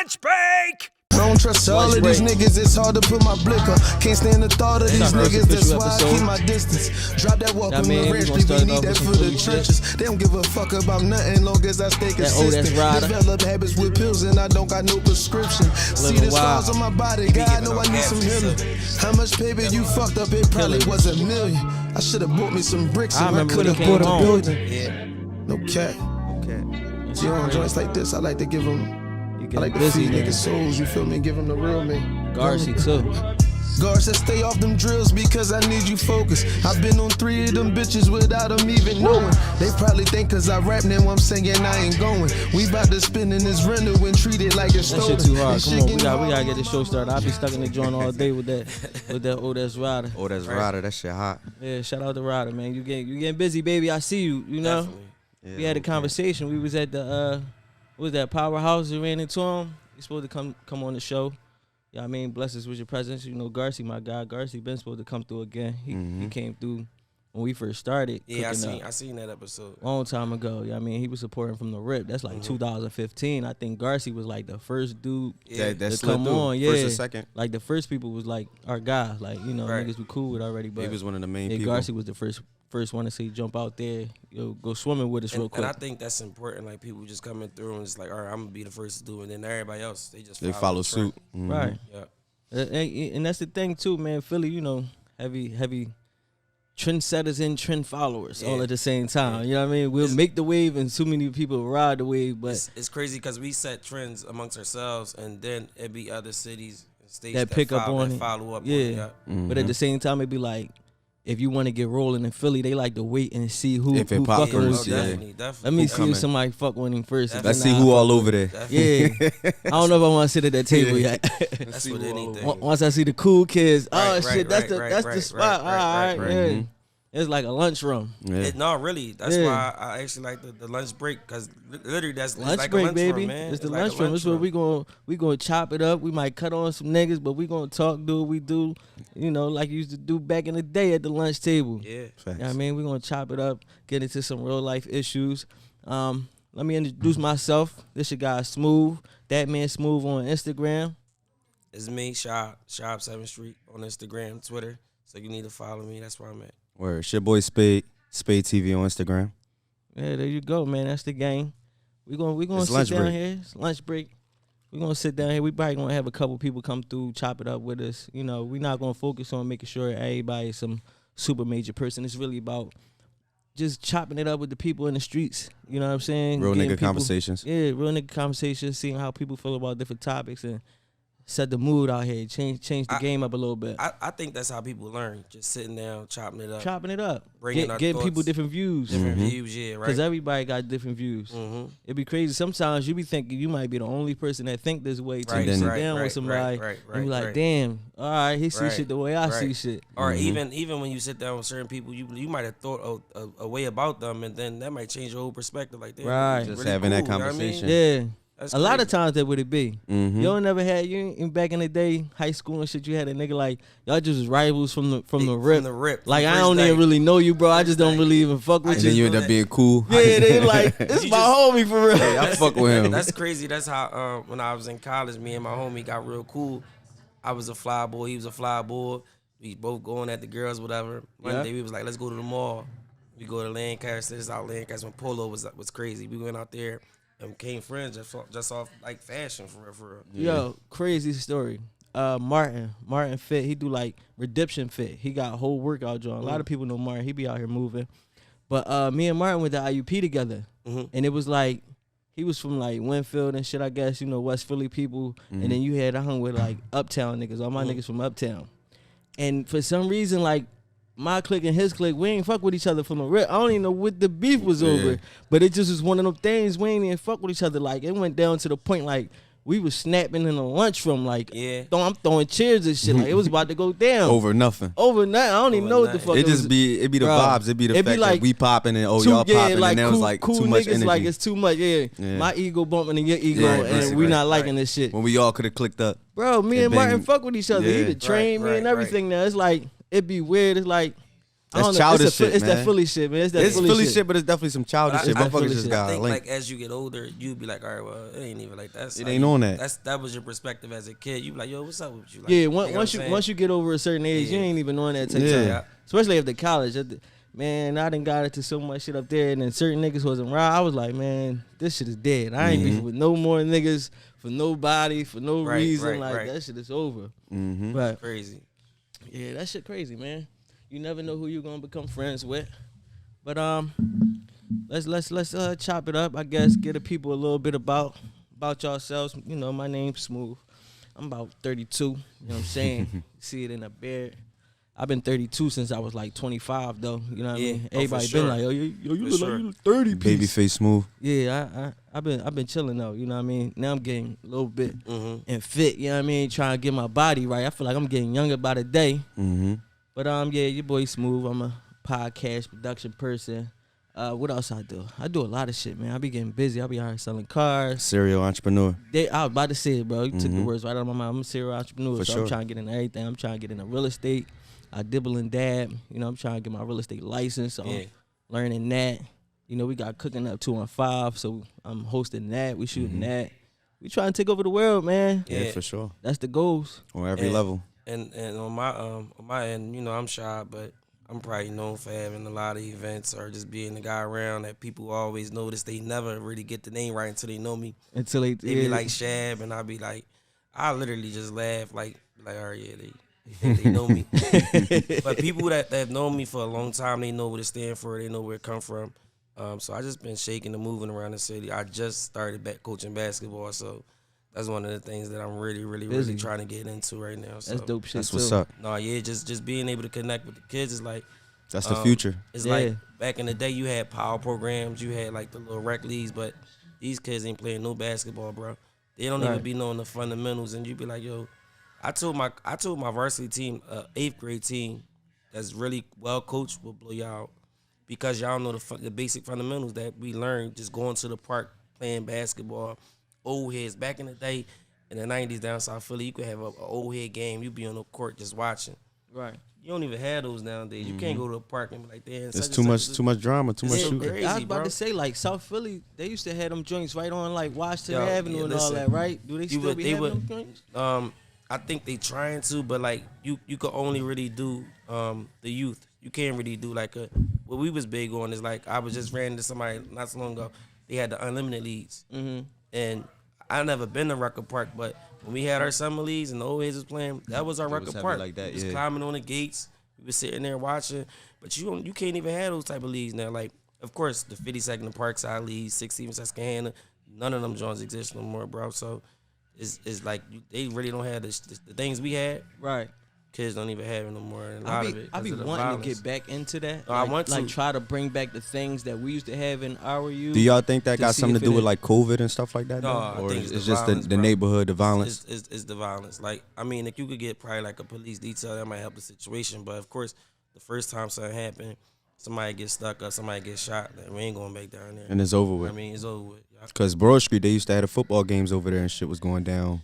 Lunch break! Don't trust all of these niggas, it's hard to put my blick up. Can't stand the thought of these niggas, that's why I keep my distance. Drop that walk on the ranch, we need that for the churches. They don't give a fuck about nothing, long as I stay consistent. Develop habits with pills and I don't got no prescription. See the scars on my body, God know I need some healing. How much paper you fucked up, it probably was $1 million. I should've bought me some bricks and I could've bought a building. Yeah. No cap. Okay. See, on joints like this, I like to give them. I like to feed niggas souls, you feel me? Give them the real me. Garcy too. Guards that stay off them drills because I need you focused. I've been on 3 of them bitches without them even knowing. They probably think cause I rap now I'm saying I ain't going. We bout to spin in this rental and treat it like it's stolen. That shit too hard. Come on, we gotta get the show started. I'll be stuck in the joint all day with that old ass Ryder. Oh, that's Ryder. That shit hot. Yeah, shout out to Ryder, man. You getting busy, baby. I see you. You know. Yeah, we had a conversation. We was at the what was that Powerhouse? We ran into him. He's supposed to come on the show. Yeah, I mean, bless us with your presence. You know, Garcy, my guy. Garcy been supposed to come through again. He came through when we first started. Yeah, I seen that episode. Long time ago. Yeah, I mean, he was supporting from the rip. That's like 2015. I think Garcy was like the first dude that to come on. Yeah, first or second. Like the first people was like our guy. Like, you know, niggas we cool with already. But he was one of the main people. Garcy was the first one to say jump out there, go swimming with us real quick. And I think that's important. Like people just coming through and it's like, all right, I'm gonna be the first to do it, and then everybody else they follow suit. Right. Yeah. And that's the thing too, man. Philly, you know, heavy trendsetters and trend followers all at the same time. You know what I mean? We'll make the wave and too many people ride the wave, but it's crazy because we set trends amongst ourselves and then it'd be other cities and states that pick up on it, follow up on it. Yeah. But at the same time it'd be like, if you want to get rolling in Philly, they like to wait and see who fucking with you. Definitely. Let me see if somebody fuck with him first. Let's see who all over there. Yeah. I don't know if I want to sit at that table yet. That's what anything. Once I see the cool kids, that's the spot. All right. Right. It's like a lunchroom. Yeah. No, really. That's why I actually like the lunch break because literally that's lunch like break, a lunch baby. room, man. It's the lunch room. It's where we gonna chop it up. We might cut on some niggas, but we gonna talk, do what we do. You know, like you used to do back in the day at the lunch table. Yeah. You know what I mean? We gonna chop it up, get into some real life issues. Let me introduce myself. This your guy Smooth. That man Smooth on Instagram. It's me, Shop 7th Street on Instagram, Twitter. So you need to follow me. That's where I'm at. Word. It's your boy Spade TV on Instagram. Yeah, there you go, man. That's the game. We gonna sit down here. It's lunch break. We're gonna sit down here. We probably gonna have a couple people come through, chop it up with us. You know, we're not gonna focus on making sure everybody's some super major person. It's really about just chopping it up with the people in the streets. You know what I'm saying? Real nigga conversations. Yeah, real nigga conversations. Seeing how people feel about different topics and set the mood out here, change the game up a little bit. I think that's how people learn, just sitting down, chopping it up, getting people different views. Views, yeah, right. Because everybody got different views. It'd be crazy. Sometimes you be thinking you might be the only person that think this way. Till you sit down with somebody and be like, damn, all right, he see shit the way I see shit. Or even when you sit down with certain people, you might have thought a way about them, and then that might change your whole perspective. Like, damn, right, just really having that conversation. You know what I mean? Yeah. That's a lot of times that would it be. You don't never had back in the day, high school and shit. You had a nigga like y'all just was rivals from the rip. From the rip. Like I don't even really know you, bro. I just don't really even fuck with you. And then you end up being cool. Yeah, they like this is my homie for real. Hey, I fuck with him. That's crazy. That's how when I was in college, me and my homie got real cool. I was a fly boy. He was a fly boy. We both going at the girls, whatever. One day we was like, let's go to the mall. We go to Lancaster. This is out Lancaster when Polo was crazy. We went out there. And became friends just off like fashion for real. Yo, crazy story. Martin Fit, he do like Redemption Fit. He got a whole workout joint. A lot of people know Martin. He be out here moving. But me and Martin went to IUP together. And it was like, he was from like Winfield and shit, I guess, you know, West Philly people. And then I hung with like Uptown niggas. All my niggas from Uptown. And for some reason, like, my clique and his clique, we ain't fuck with each other from the rip. I don't even know what the beef was over. But it just was one of them things, we ain't even fuck with each other. Like, it went down to the point, like, we was snapping in the lunchroom, like, I'm throwing chairs and shit. Like, it was about to go down. Over nothing. I don't even know what the fuck it was. It be the vibes. It be the fact that we popping and y'all popping. Like, and then it was like cool too much niggas, energy. like, it's too much, My ego bumping and your ego, and we not liking this shit. When we all could have clicked up. Bro, me and Martin fuck with each other. He could train me and everything now. It's like, it be weird. It's like, That's childish shit, It's man. that Philly shit, man. It's Philly shit, but it's definitely some childish shit. Motherfuckers just got I think linked. like as you get older, you be like, all right, well, it ain't even like that. It ain't on that. That was your perspective as a kid. You be like, yo, what's up with you? Like, Yeah, once you get over a certain age, you ain't even on that type of time. Especially after college. Man, I done got into so much shit up there, and then certain niggas wasn't right. I was like, man, this shit is dead. I ain't beefing with no more niggas for nobody, for no reason. That shit is over. But crazy. Yeah, that shit crazy, man. You never know who you're gonna become friends with. But let's chop it up. I guess get the people a little bit about yourselves. You know, my name's Smooth. I'm about 32. You know what I'm saying? See it in a beard. I've been 32 since I was like 25, though. You know what I mean? Everybody been like, yo, you look like you 30 piece. Babyface Smooth. Yeah, I've been chilling though. You know what I mean? Now I'm getting a little bit and fit. You know what I mean? Trying to get my body right. I feel like I'm getting younger by the day. But yeah, your boy Smooth. I'm a podcast production person. What else I do? I do a lot of shit, man. I be getting busy. I be out here selling cars. Serial entrepreneur. I was about to say it, bro. You took the words right out of my mouth. I'm a serial entrepreneur, For so sure. I'm trying to get into everything. I'm trying to get into real estate. I dibble and dab. You know, I'm trying to get my real estate license. So I'm learning that. You know, we got Cooking Up 215, so I'm hosting that. We shooting that. We trying to take over the world, man. Yeah, for sure. That's the goals. On every level. And on my end, you know, I'm shy, but I'm probably known for having a lot of events or just being the guy around that people always notice. They never really get the name right until they know me. Until they be like Shab, and I be like, I literally just laugh like, all right, yeah, they know me. But people that have known me for a long time, they know what it stands for. They know where it come from. So I just been shaking and moving around the city. I just started back coaching basketball, so that's one of the things that I'm really trying to get into right now. So that's dope shit. That's what's up. No, yeah, just being able to connect with the kids is like, that's the future. It's like back in the day, you had power programs, you had like the little rec leagues, but these kids ain't playing no basketball, bro. They don't even be knowing the fundamentals, and you be like, yo, I told my varsity team, 8th grade team, that's really well coached, will blow y'all out because y'all know the basic fundamentals that we learned just going to the park playing basketball. Old heads back in the day in the 90s down South Philly, you could have an old head game. You be on the court just watching. Right. You don't even have those nowadays. You can't go to a park and be like, damn. It's too much drama, too much shooting. Crazy, I was about bro. to say, like, South Philly, they used to have them joints right on, like, Washington Avenue and all that, right? Do they still be having them joints? I think they trying to, but, like, you could only really do the youth. You can't really do, like, what we was big on is, like, I was just ran into somebody not so long ago. They had the unlimited leagues. And I never been to Rucker Park, but when we had our summer leagues and the old heads was playing, that was our Rucker Park. Like that, we was climbing on the gates. We was sitting there watching, but you can't even have those type of leagues now. Like, of course, the 52nd and Parkside leagues, 16th Susquehanna, none of them joints exist no more, bro. So it's like they really don't have the things we had. Right. Kids don't even have it no more. And I be wanting to get back into that. I want to. Like, try to bring back the things that we used to have in our youth. Do y'all think that got something to do with, like, COVID and stuff like that? No, or I think it's just the neighborhood, the violence? It's the violence. Like, I mean, if you could get probably like a police detail, that might help the situation. But, of course, the first time something happened, somebody gets stuck up, somebody gets shot, we ain't going back down there. And it's over with. I mean, it's over with. Because Broad Street, they used to have the football games over there and shit was going down.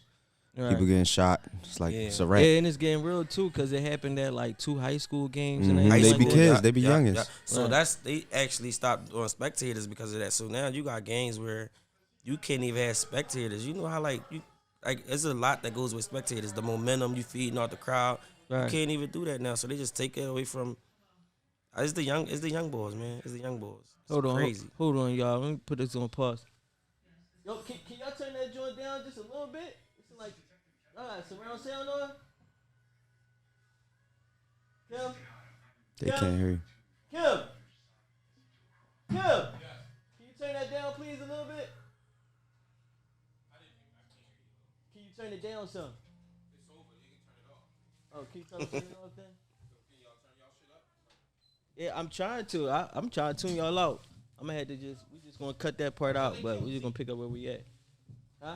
Right. People getting shot. It's like, it's a wrap. Yeah, and it's getting real, too, because it happened at, like, 2 high school games. And They be kids. They be youngins. So they actually stopped doing spectators because of that. So now you got games where you can't even have spectators. You know how, like, there's a lot that goes with spectators. The momentum you feeding out the crowd. Right. You can't even do that now. So they just take it away from. It's the young boys, man. It's the young boys. It's crazy. Hold on, y'all. Let me put this on pause. Yo, can y'all turn that joint down just a little bit? It's like, surround sound on. Kim. They can't hear you. Kim. Can you turn that down, please, a little bit? Can you turn it down some? It's over. You can turn it off. Oh, can you turn it off then? Can y'all turn y'all shit up? Yeah, I'm trying to. I'm trying to tune y'all out. I'm gonna have to we just gonna cut that part out, but we're just gonna pick up where we at. Huh?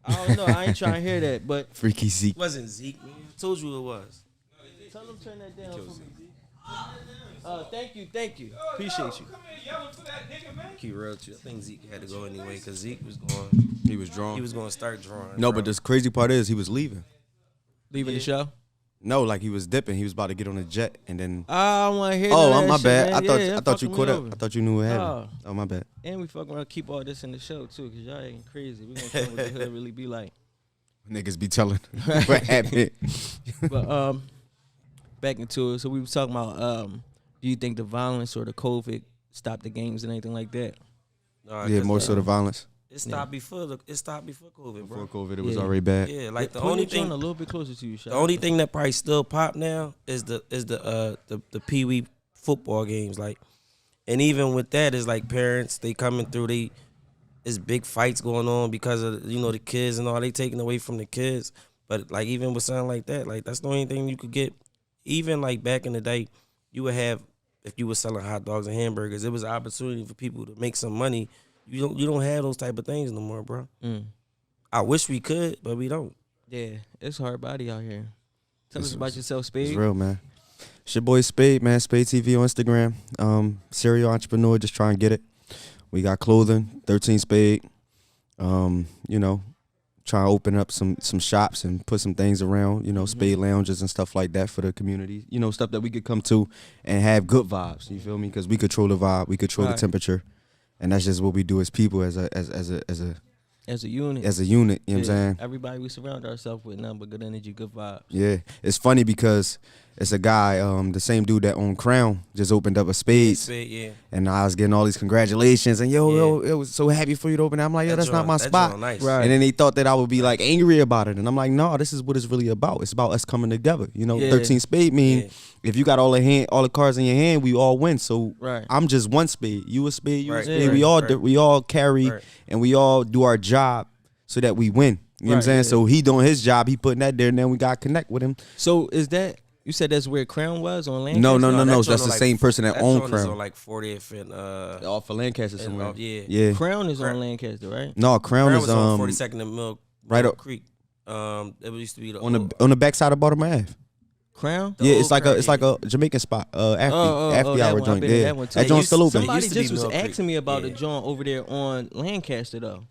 I don't know. I ain't trying to hear that, but Freaky Zeke. It wasn't Zeke, man. I told you it was. Tell them turn that down for me, Zeke. Thank you. Appreciate you. Keep real too. I think Zeke had to go anyway because Zeke was going. He was drawing. He was going to start drawing. No, but the crazy part is he was leaving. Leaving the show? No, like he was dipping. He was about to get on a jet, and then. I want to hear. Oh, my shit, bad. man. I thought you caught up. I thought you knew what happened. Oh, my bad. And we fucking around keep all this in the show too, cause y'all ain't crazy. We gonna tell what the hood really be like. Niggas be telling what happened. But back into it. So we was talking about do you think the violence or the COVID stopped the games and anything like that? No, yeah, more so the violence. It stopped before COVID, bro. Before COVID, it was already bad. Yeah, like the only thing a little bit closer to you, the only thing that probably still pop now is the Pee Wee football games, like, and even with that, is like parents they coming through, there's big fights going on because of the kids and all they taking away from the kids. But like even with something like that, like that's the only thing you could get. Even like back in the day, you would have, if you were selling hot dogs and hamburgers, it was an opportunity for people to make some money. You don't have those type of things no more, bro. I wish we could, but we don't. Yeah, it's hard body out here. Tell us about yourself, Spade. It's real, man. It's your boy Spade, man. Spade TV on Instagram. Serial entrepreneur, just try and get it. We got clothing, 13 Spade. Try to open up some shops and put some things around, Spade lounges and stuff like that for the community. Stuff that we could come to and have good vibes. You feel me? Because we control the vibe, we control the temperature. And that's just what we do as people, as a unit. As a unit, you know what I'm saying? Everybody we surround ourselves with, nothing but good energy, good vibes. Yeah. It's funny because it's a guy, the same dude that owned Crown, just opened up a Spades. Yeah. And I was getting all these congratulations and yo, it was so happy for you to open that. I'm like, yo, that's not my spot. Nice. Right. And then they thought that I would be like angry about it. And I'm like, no, this is what it's really about. It's about us coming together. 13 Spade mean if you got all the cards in your hand, we all win. So I'm just one Spade. You a Spade, you a Spade. We all carry and we all do our job so that we win. You know what I'm saying? Yeah. So he doing his job, he putting that there, and then we got to connect with him. So is that, you said that's where Crown was on Lancaster? No. That's the same person that owned Crown. That on like 40th and off of Lancaster somewhere. Yeah. Crown is on Lancaster, right? No, Crown is was on 42nd and Mill Creek. It used to be on the backside of Baltimore Ave. Crown? It's like a Jamaican spot. After hour joint. Yeah, that joint's still open. Somebody just was asking me about the joint over there on Lancaster though.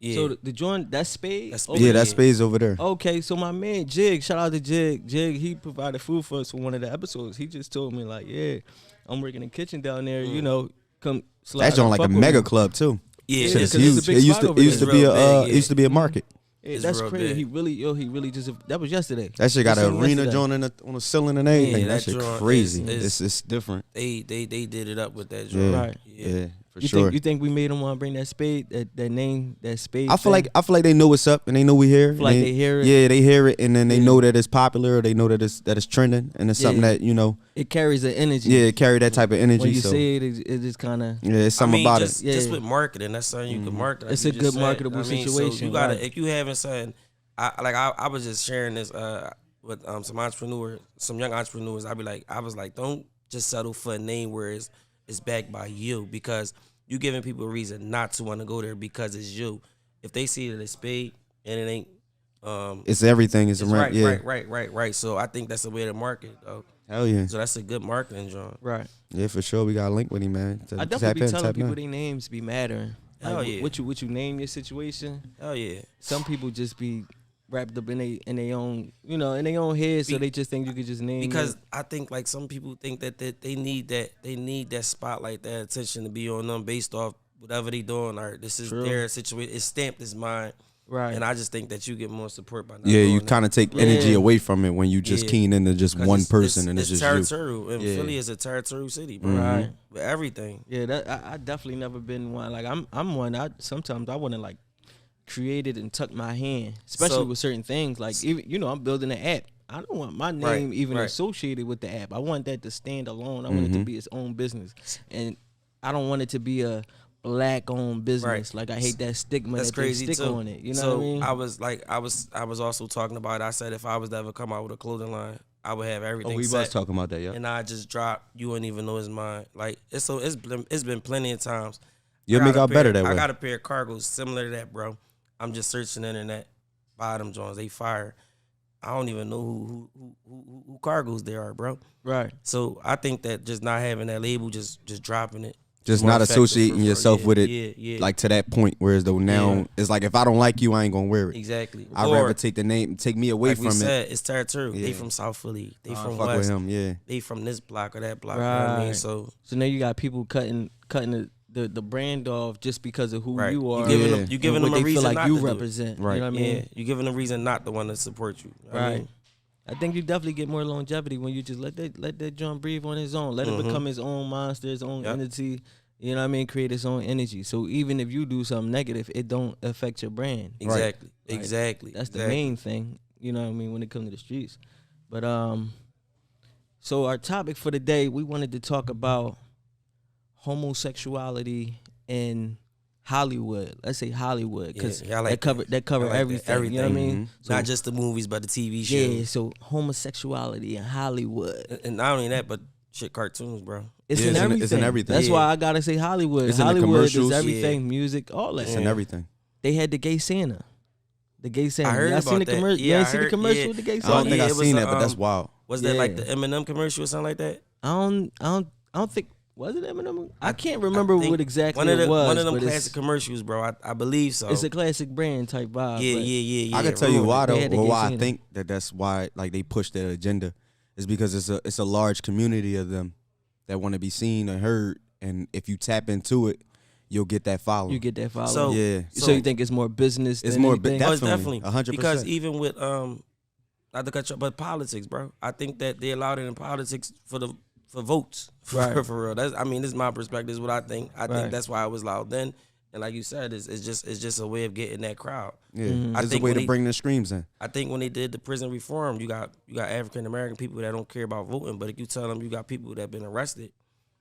Yeah. So the joint, that's Spade? That's Spade's over there. Okay, so my man Jig, shout out to Jig. Jig, he provided food for us for one of the episodes. He just told me like, yeah, I'm working in the kitchen down there. Come slide. That's on like a mega club too. Yeah, it's huge. It used to be a market. Yeah, that's crazy. Big. He really just, that was yesterday. That shit got an arena joint on the ceiling and everything. That shit crazy. It's different. They did it up with that joint. Right. Yeah. For sure. You think we made them want to bring that Spade, that name, that Spade? I feel like they know what's up and they know we here. Like they hear it. Yeah, they hear it and then they know that it's popular. Or they know that it's trending and it's something that it carries the energy. Yeah, it carry that type of energy. When you say it, it just kind of it's something about it. Just with marketing, that's something you can market. It's a good marketable situation. So you gotta if you haven't something. I was just sharing this with some young entrepreneurs. I was like, don't just settle for a name where it's backed by you, because you giving people a reason not to want to go there because it's you. If they see that it's Spade and it ain't, it's everything. It's around. Right. So I think that's the way to market, though. Hell yeah. So that's a good marketing job. Right. Yeah, for sure. We got a link with him, man. I definitely be telling people their names be mattering. Hell yeah. What you name your situation. Hell yeah. Some people just be wrapped up in their own, in their own head, so they just think you could just name. Because I think like some people think that they need that spotlight, that attention to be on them based off whatever they doing, or this is their situation. It's stamped as mine. Right. And I just think that you get more support by not you kind of take energy away from it when you just keen into just one person and it's just territorial. You. And Philly is a territorial city, bro. Right. With everything. Yeah, that I definitely never been one. Like I'm one. Sometimes I want to like create it and tuck my hand, especially with certain things. Like even I'm building an app. I don't want my name associated with the app. I want that to stand alone. I want it to be its own business, and I don't want it to be a Black-owned business. Like I hate that stigma. That's that crazy they stick too. on it. You know what I mean? I was also talking about. I said if I was to ever come out with a clothing line, I would have everything. We set, was talking about that, yeah. And I just drop. You wouldn't even know it's mine. Like it's been plenty of times. You'll make out better that way. I got a pair of cargos similar to that, bro. I'm just searching the internet. Buy them Jones. They fire. I don't even know who cargos they are, bro. Right. So I think that just not having that label, just dropping it. Just not associating yourself with it, like to that point. Whereas though now it's like if I don't like you, I ain't gonna wear it. Exactly. I'd rather take the name, take me away from it. It's territorial. They from South Philly. They from fuck West. with him. They from this block or that block. Right. You know what I mean? So now you got people cutting the brand off just because of who you are. You giving them a reason feel like not you to represent. Do it. You know what I mean? Yeah, you giving them a reason not to want to support you. Right. I mean? I think you definitely get more longevity when you just let that joint breathe on his own. Let it become his own monster, his own entity. You know what I mean? Create its own energy. So even if you do something negative, it don't affect your brand. Exactly. Right? Exactly. That's the main thing. You know what I mean? When it comes to the streets. But so our topic for the day, we wanted to talk about homosexuality in Hollywood. Let's say Hollywood, because that cover everything. You know what I mean? So, not just the movies, but the TV shows. Yeah. So homosexuality in Hollywood, and not only that, but shit, cartoons, bro. It's in everything. It's in everything. That's why I gotta say Hollywood. It's Hollywood in the is everything, music, all that. It's in everything. They had the gay Santa. The gay Santa. I heard about that. You ain't seen the commercial with the gay Santa? I don't think I've seen it, but that's wild. Was that like the Eminem commercial or something like that? I don't think. Was it Eminem? I can't remember what exactly it was. One of them classic commercials, bro. I believe so. It's a classic brand type vibe. Yeah. I can tell you why though, or why I think that's why like they push that agenda is because it's a large community of them that want to be seen and heard, and if you tap into it, you'll get that following. You get that following. So you think it's more business? It's than more anything? definitely 100%. Because even with not to cut you, but politics, bro. I think that they allowed it in politics for votes, for real. That's, I mean, this is my perspective. This is what I think. I think that's why it was allowed then. And like you said, it's just a way of getting that crowd. Yeah, it's a way to bring the streams in. I think when they did the prison reform, you got African American people that don't care about voting, but if you tell them you got people that have been arrested,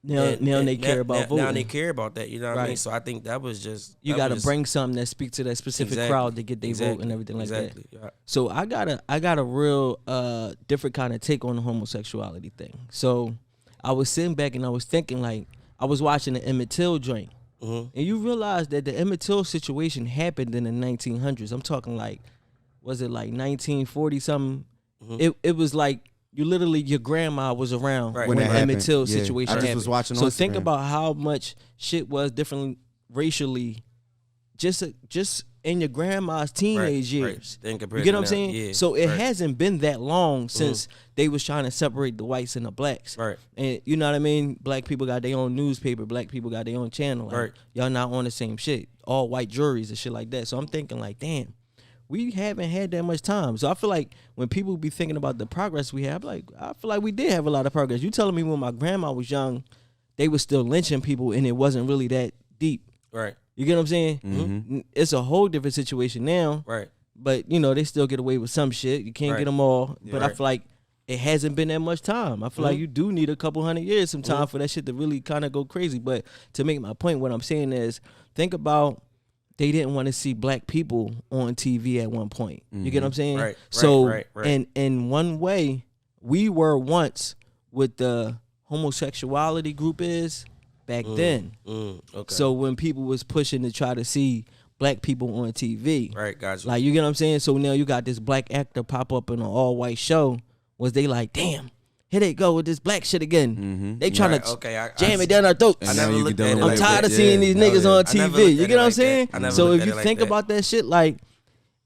now they care about voting. Now they care about that. You know what I mean? So I think that was just you got to bring something that speaks to that specific crowd to get their vote and everything like that. Yeah. So I got a real different kind of take on the homosexuality thing. So I was sitting back and I was thinking, like, I was watching the Emmett Till joint. And you realize that the Emmett Till situation happened in the 1900s. I'm talking like, was it like 1940 something? It was like your grandma was around when the Emmett Till situation happened. Was watching so on think Instagram. about how much shit was different racially, just in your grandma's teenage years. You get what I'm saying? Yeah, so it hasn't been that long since they was trying to separate the whites and the blacks. Right. And you know what I mean? Black people got their own newspaper. Black people got their own channel. Like, y'all not on the same shit. All white juries and shit like that. So I'm thinking like, damn, we haven't had that much time. So I feel like when people be thinking about the progress we have, I feel like we did have a lot of progress. You telling me when my grandma was young, they was still lynching people and it wasn't really that deep. Right. You get what I'm saying? It's a whole different situation now. Right. But, you know, they still get away with some shit. You can't get them all. Yeah, but I feel like it hasn't been that much time. I feel like you do need a couple hundred years sometime for that shit to really kind of go crazy. But to make my point, what I'm saying is, think about they didn't want to see black people on TV at one point. You get what I'm saying? Right. So, and in one way, we were once what the homosexuality group is back then. Okay. So when people was pushing to try to see black people on TV. Right, gotcha. Like, you get what I'm saying? So now you got this black actor pop up in an all-white show. Was they like, damn, here they go with this black shit again. They trying to jam it down our throats. I'm tired of seeing these niggas on TV. You get what I'm saying? So if you think about that shit, like,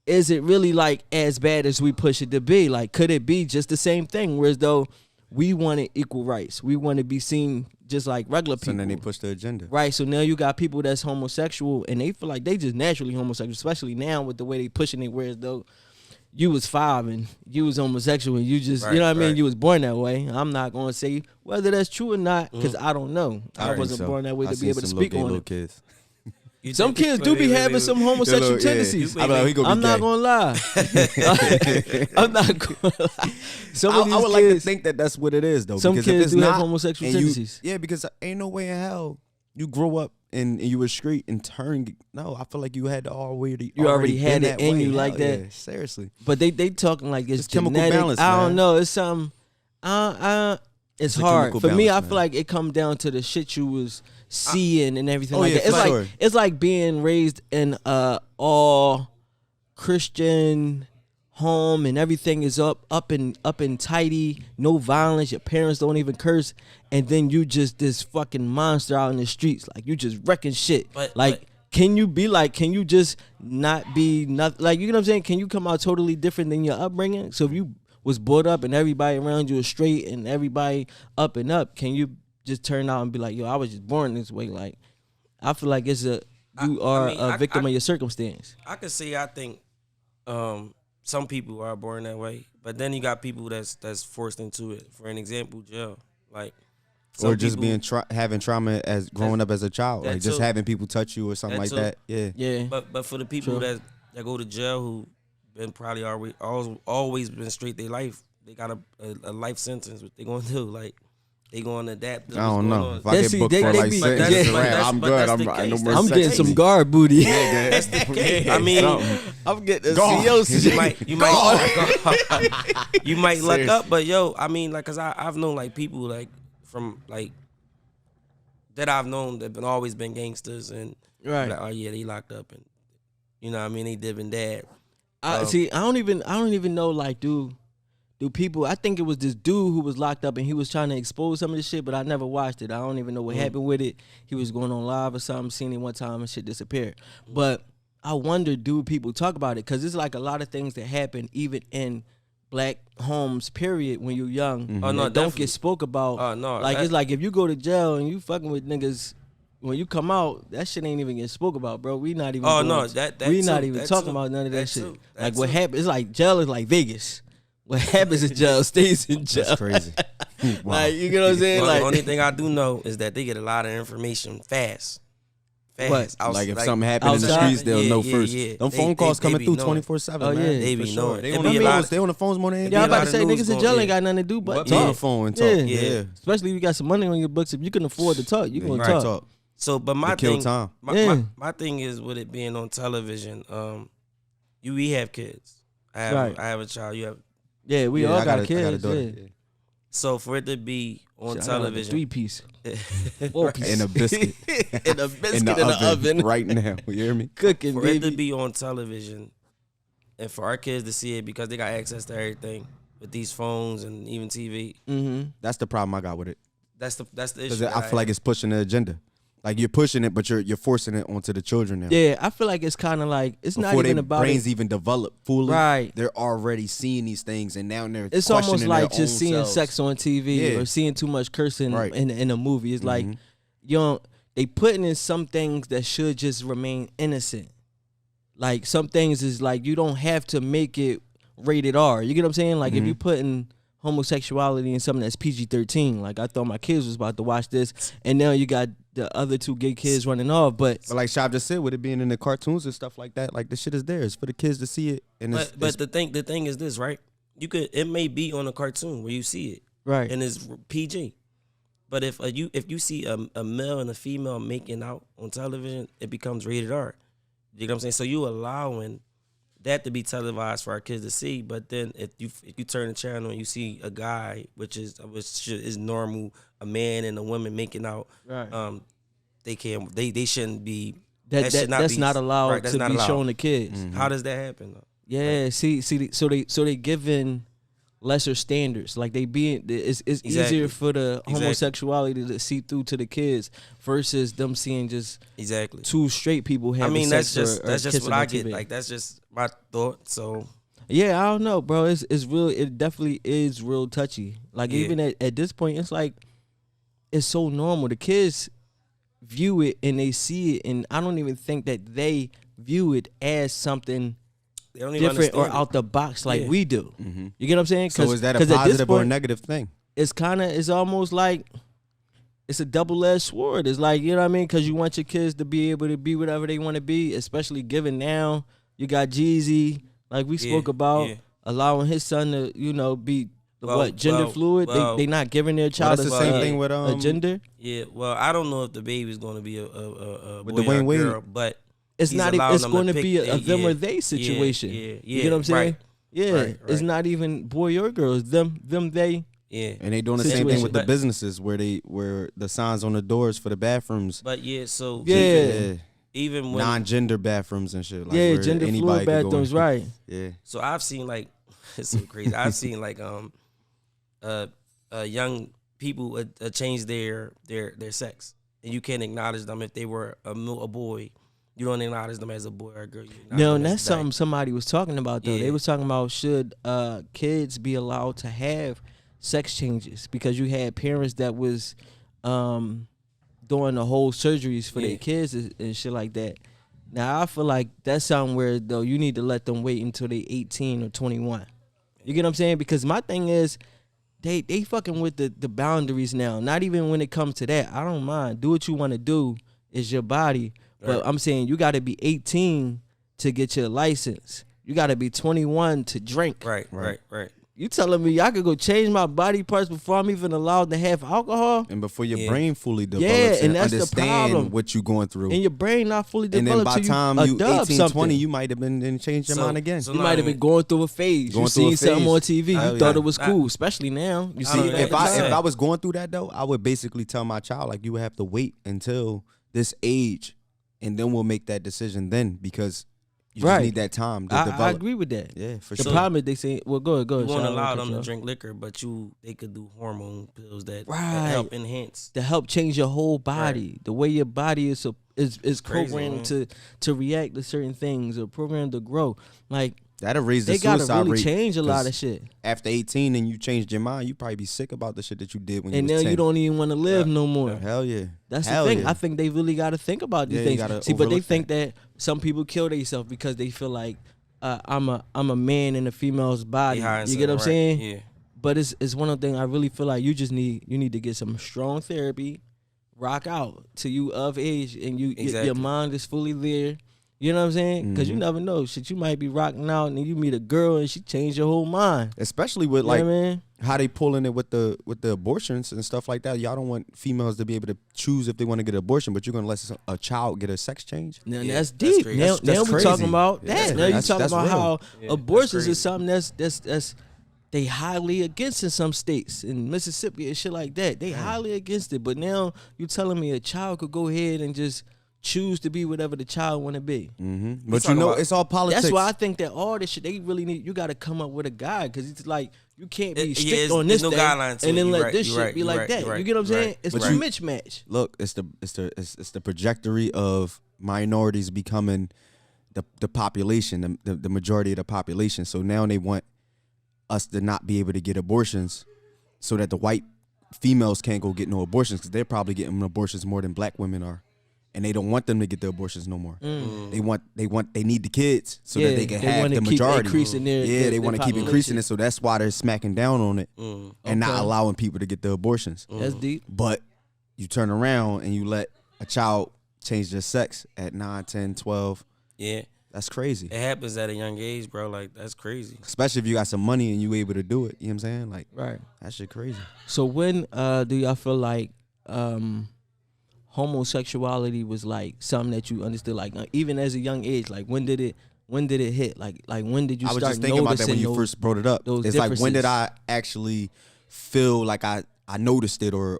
is it really like as bad as we push it to be? Like, could it be just the same thing? Whereas though we wanted equal rights. We want to be seen just like regular people. And then they push the agenda. Right, so now you got people that's homosexual and they feel like they just naturally homosexual, especially now with the way they pushing it, whereas though you was 5 and you was homosexual and you just, you know what I mean, you was born that way. I'm not going to say whether that's true or not because I don't know. I wasn't born that way to be able to speak on it. Kids. Some kids do be having some homosexual tendencies. I'm not gonna lie. I'm not gonna lie. I would like to think that that's what it is, though. Some because kids if it's do not, have homosexual tendencies. Yeah, because ain't no way in hell you grow up and you were straight and turn. No, I feel like you had to already had it in you like that. Yeah, seriously. But they talking like it's chemical genetic. balance. I don't know. It's something. It's hard for me. I feel like it come down to the shit you was seeing and everything like that. It's like being raised in all Christian home and everything is up and tidy, no violence, your parents don't even curse, and then you just this fucking monster out in the streets, like you just wrecking shit. Can you just not be nothing? Like, you know what I'm saying? Can you come out totally different than your upbringing? So if you was brought up and everybody around you was straight and everybody up and up, can you just turn out and be like, yo, I was just born this way? Like, I feel like you are a victim of your circumstance. I could say I think some people are born that way, but then you got people that's forced into it. For an example, jail, like. Or just being having trauma as growing up as a child, like just having people touch you or something like that. Yeah. But for the people that go to jail who been probably always been straight their life, they got a life sentence. What they gonna do? Like they gonna adapt. I don't know. If I get booked for like sentence, I'm good. I'm getting some guard booty. That's the case. I mean, I'm getting a COC. You might luck up, but yo, I mean, like, cause I've known like people like. From like that I've known that always been gangsters and like, oh yeah, they locked up and you know what I mean, they dipping dad. I don't even know, like, do people, I think it was this dude who was locked up and he was trying to expose some of this shit, but I never watched it. I don't even know what happened with it. He was going on live or something, seen it one time and shit disappeared. But I wonder, do people talk about it? Because it's like a lot of things that happen even in black homes, period, when you're young. Oh, no, don't get spoke about. Oh, no. Like, it's like if you go to jail and you fucking with niggas, when you come out, that shit ain't even getting spoke about, bro. We not even not even talking about none of that shit. Like, what happened, it's like jail is like Vegas. What happens in jail stays in jail. That's crazy. Wow. Like, you know what I'm saying? Well, like, the only thing I do know is that they get a lot of information fast. What? Like if something happened in the streets, they'll know first. Them phone calls coming through 24/7. Oh yeah, man. They be knowing. They on the phones more than anything. Yeah, I'm about to say niggas in jail ain't got nothing to do but talk on talk. the phone and talk. Yeah. Especially if you got some money on your books. If you can afford to talk, you gonna talk. So, but my kill thing, time. My thing is with it being on television. We have kids. I have a child. You have. Yeah, we all got kids. So for it to be on television, 3-piece, 4-piece, and a biscuit, in the oven right now. You hear me? Cooking, for baby. it to be on television, and for our kids to see it because they got access to everything with these phones and even TV. Mm-hmm. That's the problem I got with it. That's the issue. Because I feel like it's pushing the agenda. Like you're pushing it, but you're forcing it onto the children now. Yeah, I feel like it's kind of like it's before not even about brains even develop fully. Right, they're already seeing these things, and now they're. It's almost like just seeing selves. sex on TV or seeing too much cursing in a movie. It's like they putting in some things that should just remain innocent. Like some things is like you don't have to make it rated R. You get what I'm saying? Like if you putting homosexuality in something that's PG-13, like I thought my kids was about to watch this, and now you got the other two gay kids running off. But like Shab just said, with it being in the cartoons and stuff like that, like the shit is there. It's for the kids to see it. And but the thing is this, right? It may be on a cartoon where you see it, right, and it's PG. But if you see a male and a female making out on television, it becomes rated R. You know what I'm saying? So you allowing that to be televised for our kids to see, but then if you turn the channel and you see a guy, which is normal, a man and a woman making out, right. They shouldn't be. That's not allowed to be shown to kids. Mm-hmm. How does that happen though? Yeah, so they giving lesser standards. Like it's easier for the homosexuality to see through to the kids versus them seeing just two straight people having sex. That's just what I get. Like that's just my thought. So yeah, I don't know, bro. It's real. It definitely is real touchy. Like even at this point, it's like it's so normal. The kids view it and they see it, and I don't even think that they view it as something different or out the box like we do. Mm-hmm. You get what I'm saying? So is that a positive or a negative thing? It's almost like it's a double-edged sword. It's like, you know what I mean? Because you want your kids to be able to be whatever they want to be, especially given now you got Jeezy, like we spoke about, allowing his son to, be gender fluid. They not giving their child the same thing with a gender. Yeah, well, I don't know if the baby's going to be a with boy Dwayne or a girl, but it's going to be a them or they situation. You get what I'm saying? Right. Yeah, right. It's not even boy or girl. It's them, they. Yeah, and they doing the same thing with the businesses where the signs on the doors for the bathrooms. But even when non-gender bathrooms and shit. Like yeah, gender fluid bathrooms, right? Yeah. So I've seen like it's so crazy. I've seen like young people change their sex, and you can't acknowledge them if they were a boy. You don't acknowledge them as a boy or a girl. No, and that's something somebody was talking about though. Yeah. They was talking about should kids be allowed to have sex changes, because you had parents that was doing the whole surgeries for their kids and shit like that. Now I feel like that's something where though you need to let them wait until they 18 or 21. You get what I'm saying? Because my thing is they fucking with the boundaries now. Not even when it comes to that. I don't mind. Do what you want to do. It's your body. But I'm saying you got to be 18 to get your license. You got to be 21 to drink. Right. You telling me I could go change my body parts before I'm even allowed to have alcohol? And before your brain fully develops and that's understand the problem. what you're going through. And your brain not fully developed. And then by the time you 18, something. 20, you might have been changed your mind again. So you might have been going through a phase. You seen something on TV. You thought it was cool, especially now. You see, if I was going through that, though, I would basically tell my child, like, you would have to wait until this age, and then we'll make that decision then, because you just need that time to develop. I agree with that. Yeah, for sure. sure. The problem is they say, well, go ahead. You won't allow them to drink liquor, but they could do hormone pills that help enhance. To help change your whole body. Right. The way your body is programmed to react to certain things or programmed to grow. Like, that'll raise the suicide rate. They gotta really rate, change a lot of shit. After 18 and you changed your mind, you probably be sick about the shit that you did when you was 10. And now you don't even want to live no more. Hell yeah. That's the thing. I think they really got to think about these things. See, but they think that some people kill themselves because they feel like I'm a man in a female's body. You get what I'm saying? Yeah. But it's one of the things I really feel like you need to get some strong therapy, rock out till you of age and your mind is fully there. You know what I'm saying? Because you never know. Shit, you might be rocking out and then you meet a girl and she changed your whole mind. Especially with how they pulling it with the abortions and stuff like that. Y'all don't want females to be able to choose if they want to get an abortion, but you're gonna let a child get a sex change. Now that's deep. Now we're talking about that. Now you're talking about how abortions is something that's they highly against in some states, in Mississippi and shit like that. They highly against it. But now you telling me a child could go ahead and just choose to be whatever the child want to be. Mm-hmm. But it's all politics. That's why I think that all this shit, they really need, you got to come up with a guide, because it's like, you can't be strict on this thing and then let this shit be like that. You get what I'm saying? It's a mismatch. Look, it's the trajectory of minorities becoming the population, the majority of the population. So now they want us to not be able to get abortions so that the white females can't go get no abortions, because they're probably getting abortions more than black women are. And they don't want them to get the abortions no more. They need the kids so that they can have the majority. They want to keep increasing it, so that's why they're smacking down on it and not allowing people to get the abortions. That's deep. But you turn around and you let a child change their sex at 9, 10, 12. Yeah. That's crazy. It happens at a young age, bro. Like, that's crazy. Especially if you got some money and you able to do it. You know what I'm saying? Like, that shit crazy. So when do y'all feel like homosexuality was like something that you understood, like even as a young age? Like when did it hit? Like when did you start noticing? I was just thinking about that when you first brought it up. It's like, when did I actually feel like I noticed it or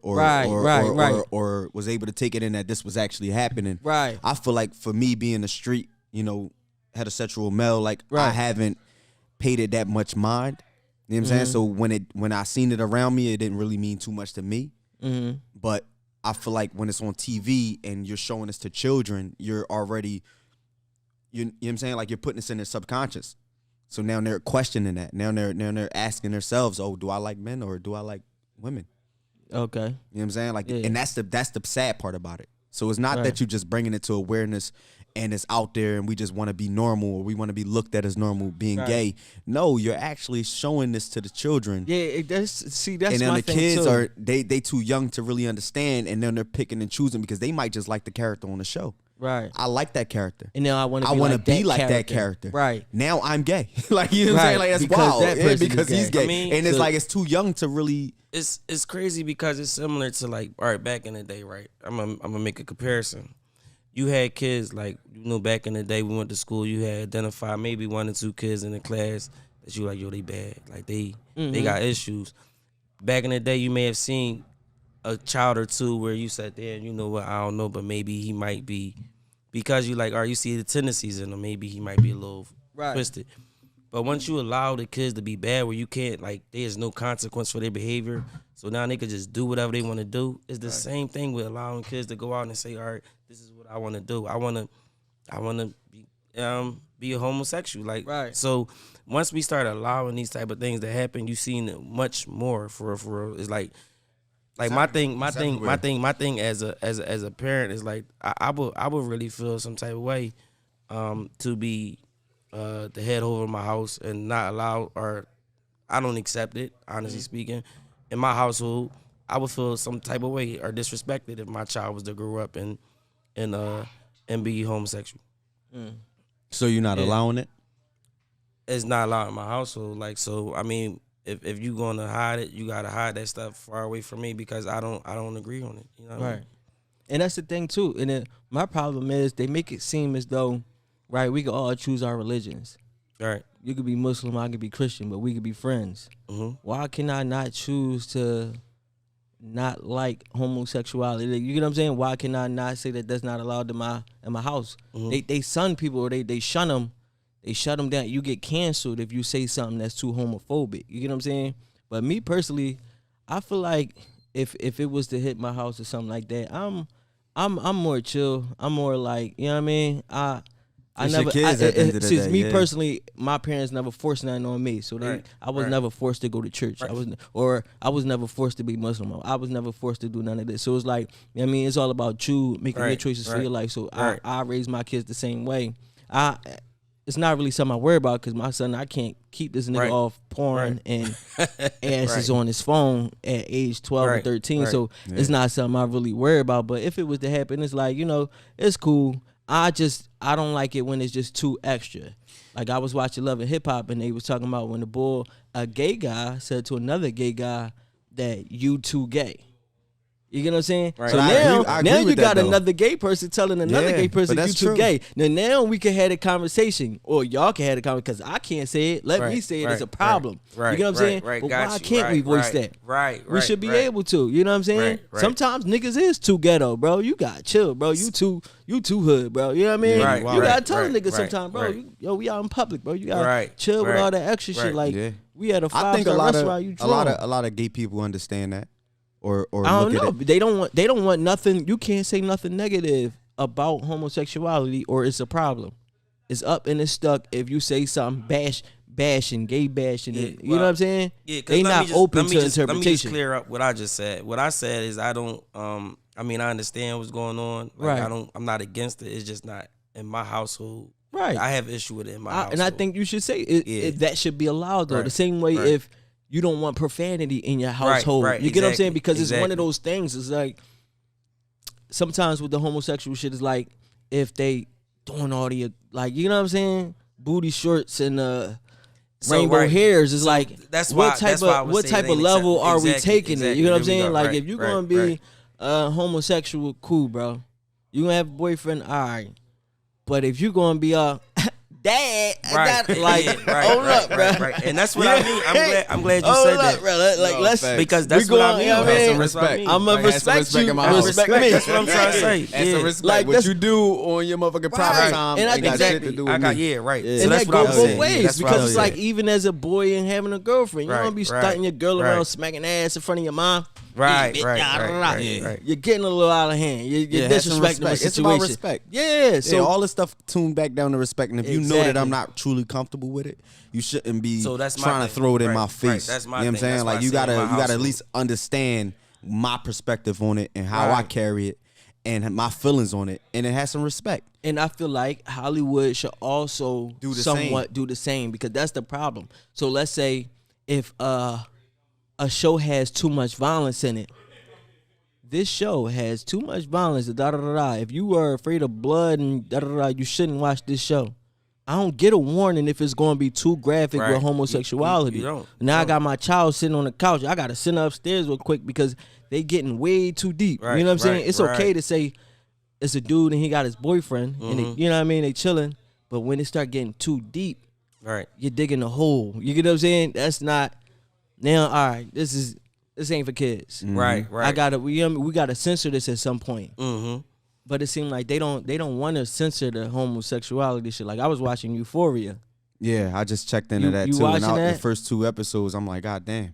was able to take it in that this was actually happening? Right. I feel like for me being a street, heterosexual male, like I haven't paid it that much mind. You know what I'm saying? So when I seen it around me, it didn't really mean too much to me. But I feel like when it's on TV and you're showing this to children, you're already, you know what I'm saying? Like, you're putting this in their subconscious. So now they're questioning that. Now they're asking themselves, oh, do I like men or do I like women? Okay. You know what I'm saying? Like, and that's the sad part about it. So it's not that you just bringing it to awareness and it's out there and we just want to be normal or we want to be looked at as normal being gay. No, you're actually showing this to the children. Yeah, that's and then my the thing kids too. are they too young to really understand, and then they're picking and choosing because they might just like the character on the show. Right. I like that character. And now I want to be like that character. Right. Now I'm gay. Like, you know what I'm saying? Like, that's wild. Because he's gay. I mean, and it's like it's too young to really. It's crazy because it's similar to, like, all right, back in the day, right? I'm gonna make a comparison. You had kids, like, back in the day we went to school, you had identified maybe 1 or 2 kids in the class that you like, yo, they bad. Like, they got issues. Back in the day, you may have seen a child or two where you said, damn, you know what, I don't know, but maybe he might be because you like, or you see the tendencies in him, maybe he might be a little twisted. But once you allow the kids to be bad, where you can't, like, there's no consequence for their behavior, so now they can just do whatever they want to do. It's the same thing with allowing kids to go out and say, all right, this is what I want to do. I want to be a homosexual. Like, so once we start allowing these type of things to happen, you seen it much more for real. It's like my thing as a parent is like, I would really feel some type of way to be the head over my house and not allow, or I don't accept it, honestly speaking. In my household, I would feel some type of way or disrespected if my child was to grow up and be homosexual. So you're not allowing it? It's not allowed in my household. Like, so I mean, if you gonna hide it, you gotta hide that stuff far away from me, because I don't agree on it. You know what I mean? And that's the thing too. And then my problem is they make it seem as though, we could all choose our religions. Right. You could be Muslim, I could be Christian, but we could be friends. Why can I not choose to not like homosexuality? You get what I'm saying? Why can I not say that that's not allowed in my house? They shun people, or they shun them. They shut them down. You get canceled if you say something that's too homophobic. You get what I'm saying? But me personally, I feel like if it was to hit my house or something like that, I'm more chill. I'm more like, you know what I mean? Me personally, my parents never forced nothing on me, so I was never forced to go to church. I was never forced to be Muslim. I was never forced to do none of this. So it's like, you know what I mean, it's all about you making your choices for your life. So I raise my kids the same way. It's not really something I worry about, because my son, I can't keep this nigga off porn and asses on his phone at age 12 or 13. So it's not something I really worry about. But if it was to happen, it's like, you know, it's cool. I don't like it when it's just too extra. Like, I was watching Love and Hip Hop, and they was talking about when a gay guy said to another gay guy that you too gay. You get what I'm saying? Right. So now you got another gay person telling another gay person you too gay. Now we can have a conversation, or y'all can have a conversation, because I can't say it. Let me say it. It's a problem. You get what I'm saying? But why can't we voice that? We should be able to. You know what I'm saying? Sometimes niggas is too ghetto, bro. You got to chill, bro. You too hood, bro. You know what I mean? You got to tell a nigga sometimes, bro. We out in public, bro. You got to chill with all that extra shit. Like, we had a 5-star restaurant. You drunk. A lot of gay people understand that. Or I don't know. They don't want nothing. You can't say nothing negative about homosexuality, or it's a problem. It's up and it's stuck if you say something bashing, gay bashing. You know what I'm saying? Yeah, they not open to interpretation. Let me just clear up what I just said. What I said is I don't. I mean, I understand what's going on. Like, I'm not against it. It's just not in my household. Right. I have issue with it in my household. And I think you should say it, that should be allowed, though. The same way if you don't want profanity in your household. You get what I'm saying? Because it's one of those things. It's like, sometimes with the homosexual shit, it's like, if they doing all the, like, you know what I'm saying? Booty shorts and rainbow hairs. It's like, that's what type of level are we taking it? You know what I'm saying? Like, if you're going to be homosexual, cool, bro. You going to have a boyfriend, all right. But if you're going to be dad, hold up, bro. And that's what I mean. I'm glad you said that, bro. Like, because that's what I mean. Have some respect. I'm gonna respect you. Respect me. That's what I'm trying to say. And some respect. Like, what you do on your motherfucking private time, and I think shit to do with me. So that's what I'm saying. Both ways, because it's like, even as a boy and having a girlfriend, you don't be stunting your girl around, smacking ass in front of your mom. Right. You're getting a little out of hand. You're disrespecting the situation. It's about respect. Yeah. So all this stuff tuned back down to respect. And if you know that I'm not truly comfortable with it, you shouldn't be trying to throw it in my face. That's my you know what I'm saying? Like, you gotta at least understand my perspective on it and how I carry it and my feelings on it, and it has some respect. And I feel like Hollywood should also do the same, because that's the problem. So let's say if a show has too much violence in it. This show has too much violence. If you are afraid of blood and you shouldn't watch this show. I don't get a warning if it's going to be too graphic with homosexuality. You don't. Now I got my child sitting on the couch. I got to send her upstairs real quick because they getting way too deep. You know what I'm saying? It's okay to say it's a dude and he got his boyfriend, and they, you know what I mean? They chilling. But when it start getting too deep, you're digging a hole. You get what I'm saying? That's not. Now, all right, this ain't for kids. Right. We gotta censor this at some point. but it seemed like they don't want to censor the homosexuality shit. Like I was watching Euphoria. Yeah, I just checked into that too. Watching and that? The first 2 episodes, I'm like, God damn.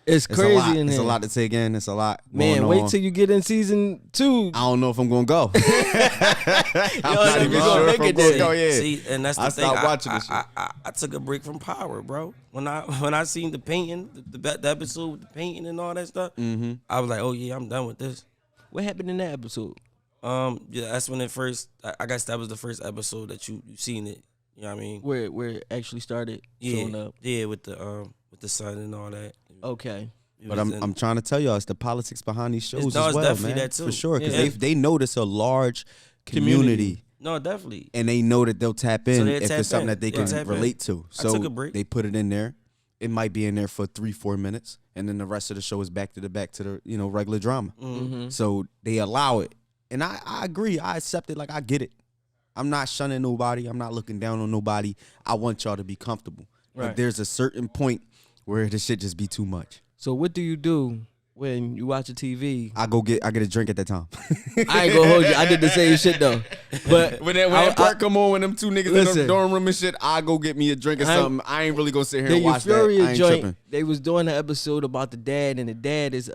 It's crazy in It's there. a lot to take in. It's a lot. Man, going wait on. till you get in season 2. I don't know if I'm gonna go. I'm not even gonna sure make if I'm it gonna there. go. Yeah. See, and that's the I thing. stopped watching this shit. I took a break from Power, bro. When I seen the painting, the episode with the painting and all that stuff, I was like, oh yeah, I'm done with this. What happened in that episode? Yeah, that's when it first. I guess that was the first episode that you seen it. You know what I mean? Where it actually started showing up. Yeah, with the sun and all that. Okay. But I'm trying to tell y'all, it's the politics behind these shows as it's well, definitely man. that too. For sure, because Yeah. they know this a large community. No, definitely. And they know that they'll tap in they'll if tap it's something in. that they Yeah. can Tap in. relate to. So took a break. they put it in there. It might be in there for 3-4 minutes, and then the rest of the show is back to the regular drama. Mm-hmm. So they allow it, and I agree. I accept it. Like I get it. I'm not shunning nobody. I'm not looking down on nobody. I want y'all to be comfortable. Right. But there's a certain point where the shit just be too much. So what do you do when you watch a TV? I get a drink at that time. I ain't gonna hold you. I did the same shit though. But when that part come on, when them 2 niggas listen, in the dorm room and shit, I go get me a drink or something. I ain't really gonna sit here the and watch that. I Euphoria ain't joint, tripping. they was doing an episode about the dad, and the dad is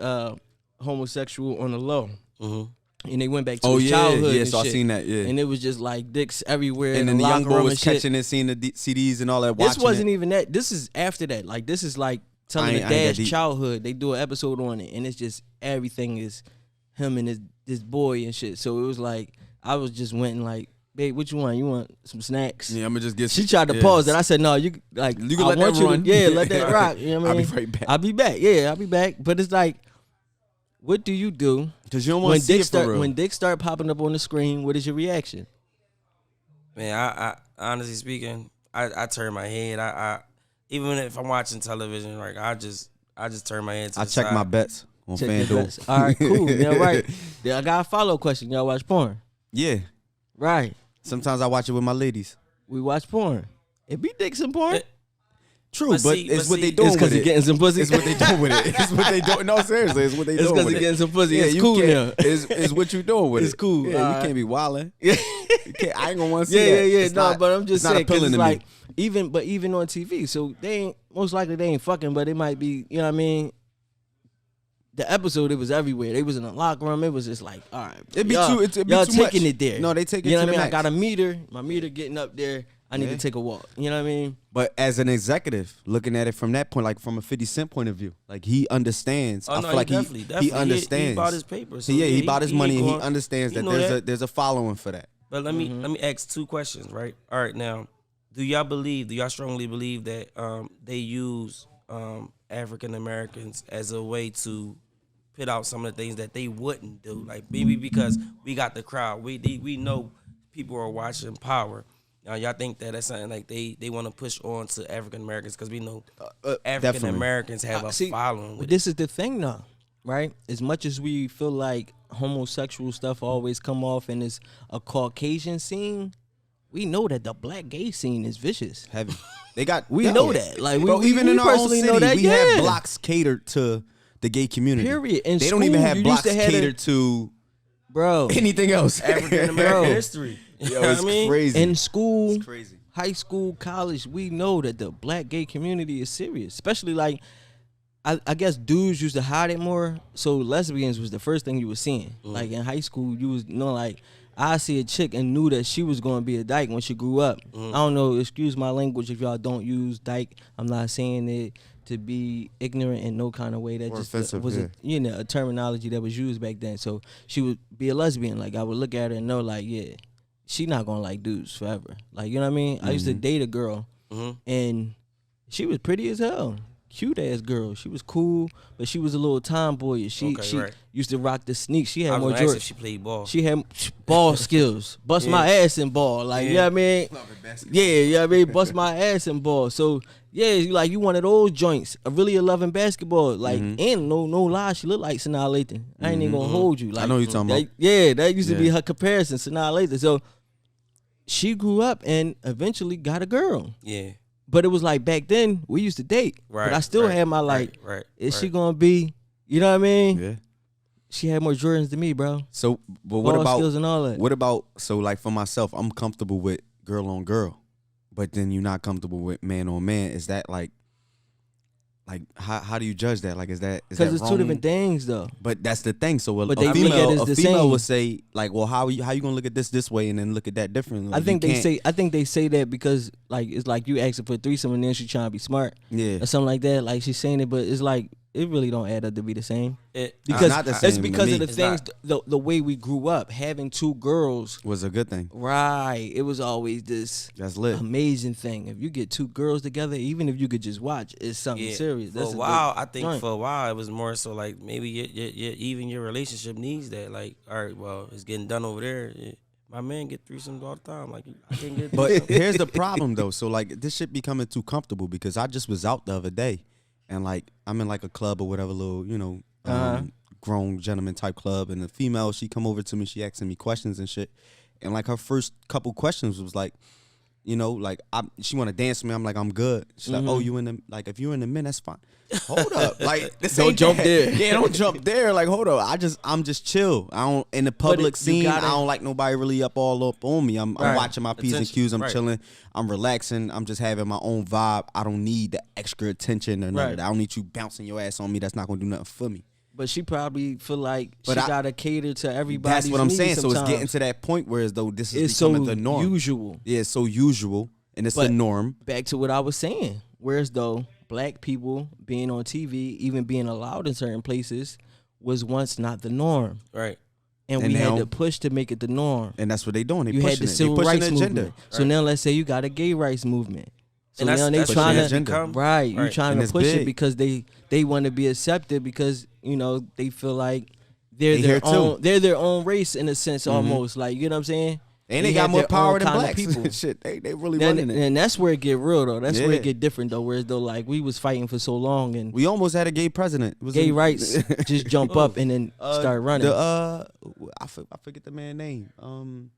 homosexual on the low. Mm-hmm. And they went back to his childhood. Yeah, and so I shit. seen that. Yeah, And it was just like dicks everywhere. and in then the young locker boy room was and shit. catching it, seeing the CDs and all that. This Watching wasn't it. even that. This is after that. Like this is like telling I the ain't that dad's deep. childhood. They do an episode on it, and it's just everything is him and this boy and shit. So it was like I was just went and like, babe, what you want? You want some snacks? Yeah, I'm gonna just get. She tried to pause it. I said, no, you can I let want that you run. To, yeah, let that rock. You know what I mean? I'll be right back. I'll be back. Yeah, I'll be back. But it's like, what do you do Because you don't want to see it for real. when dicks start popping up on the screen? What is your reaction? Man, I honestly speaking, I turn my head. I even if I'm watching television, like I just turn my head to I the check side. my bets on Check your FanDuel. bets. All right, cool. Yeah, right. Then I got a follow question. Y'all watch porn? Yeah, Right. sometimes I watch it with my ladies. We watch porn. It be dicks in porn. True, But but see- it's but what they see- doing It's because with you're it. getting some pussy. It's what they doing with it. It's what they doing. No, seriously, it's what they It's doing because with you're it. getting some pussy. Yeah, It's you cool now. can't. It's what you doing with it. It's cool. Yeah, you can't be wilding. Yeah. You can't, I ain't gonna want to see Yeah, that. yeah. It's No, not- but I'm just it's not saying because appealing it's to like me. even on TV. So they ain't most likely they ain't fucking, but it might be. You know what I mean? The episode it was everywhere. They was in the locker room. It was just like, all right, It'd be y'all, too. It'd be y'all too taking much. it there. No, they take it You know to what I the mean? I got max. a meter. My meter getting up there. I need Yeah. to take a walk. You know what I mean? But as an executive, looking at it from that point, like from a 50 Cent point of view, like he understands. Oh, I no, feel like definitely. he understands. He bought his paper. So he bought his money, ain't and he going- understands he that know there's a following for that. But let me ask 2 questions, right? All right, now, do y'all strongly believe that they use African Americans as a way to put out some of the things that they wouldn't do? Like maybe because we got the crowd, we know people are watching Power. Now y'all think that that's something like they want to push on to African Americans because we know African Americans have a following. With This is the thing, though, right? As much as we feel like homosexual stuff always come off and it's a Caucasian scene, we know that the black gay scene is vicious. Heavy. They got. We know that. Like Bro, we even in our own personally city, know that. we have blocks catered to the gay community. Period. In they school, don't even have you blocks used to have catered to bro. anything else. African American history. You know Yo, what it's I mean? crazy. In school, It's crazy. high school, college, we know that the black gay community is serious. Especially like, I guess dudes used to hide it more. So lesbians was the first thing you were seeing. Like in high school, you was like, I see a chick and knew that she was going to be a dyke when she grew up. I don't know, excuse my language if y'all don't use dyke. I'm not saying it to be ignorant in no kind of way. That Or just offensive, was yeah. a terminology that was used back then. So she would be a lesbian. Like I would look at her and know like, yeah, she not going to like dudes forever. Like, you know what I mean? I used to date a girl and she was pretty as hell. Cute ass girl. She was cool, but she was a little tomboyish. She right. used to rock the sneaks. She I had was more gonna ask Jordan. if she played ball. She had ball skills. Bust my ass in ball. Like, you know what I mean? Yeah, you know what I mean? Bust my ass in ball. So, yeah, like you one of those joints. I really loving basketball. Like, and no lie, she looked like Sanaa Lathan. I ain't even gonna hold you. Like, I know you're talking about. Yeah, that used to be her comparison, Sanaa Lathan. So, she grew up and eventually got a girl. Yeah. But it was like back then we used to date. Right. But I still right, had my like, right. is she gonna be, you know what I mean? Yeah. She had more Jordans than me, bro. So, but what about skills and all that? What about like for myself? I'm comfortable with girl on girl, but then you're not comfortable with man on man. Is that like how do you judge that? Like, is that because it's wrong? two different things though. But that's the thing. So but a female would say like, well, how you gonna look at this way and then look at that differently? Like, I think they say that because like it's like you asking for a threesome and then she trying to be smart, or something like that. Like she's saying it, but it's like it really don't add up to be the same. Because not the same it's because of the it's things the way we grew up. Having two girls was a good thing, right? It was always this amazing thing. If you get two girls together, even if you could just watch, it's something serious. For a while, I think for a while it was more so like maybe even your relationship needs that. Like, all right, well, it's getting done over there. My man get threesomes all the time. Like, I can't get. But here's the problem though. So like this shit becoming too comfortable because I just was out the other day. And like I'm in like a club or whatever, little grown gentleman type club, and the female she come over to me, she asking me questions and shit, and like her first couple questions was like, like she want to dance with me. I'm like, I'm good. She's like, oh, you in the like if you're in the men, that's fine. Hold up, like this don't jump there. Yeah, don't jump there. Like hold up, I'm just chill. I don't in the public scene. I don't like nobody really up all up on me. I'm watching my P's and Q's. I'm chilling. I'm relaxing. I'm just having my own vibe. I don't need the extra attention or none of that. I don't need you bouncing your ass on me. That's not gonna do nothing for me. But she probably feel like she gotta cater to everybody. That's what I'm saying. So it's getting to that point where as though this is becoming the norm. Usual. Yeah, it's so usual, and it's the norm. Back to what I was saying. Whereas though black people being on TV, even being allowed in certain places, was once not the norm. Right. And we had to push to make it the norm. And that's what they doing. They you pushing had the it. civil They pushing rights the agenda. movement. So now let's say you got a gay rights movement. So now they trying to you trying to push it because they want to be accepted because they feel like they're their own race in a sense almost, like, you know what I'm saying. And they got more power than blacks. People. Shit, they really running it. And that's where it get real though. That's where it get different though. Whereas though, like, we was fighting for so long and we almost had a gay president. Gay rights just jump up and then start running. I forget the man's name.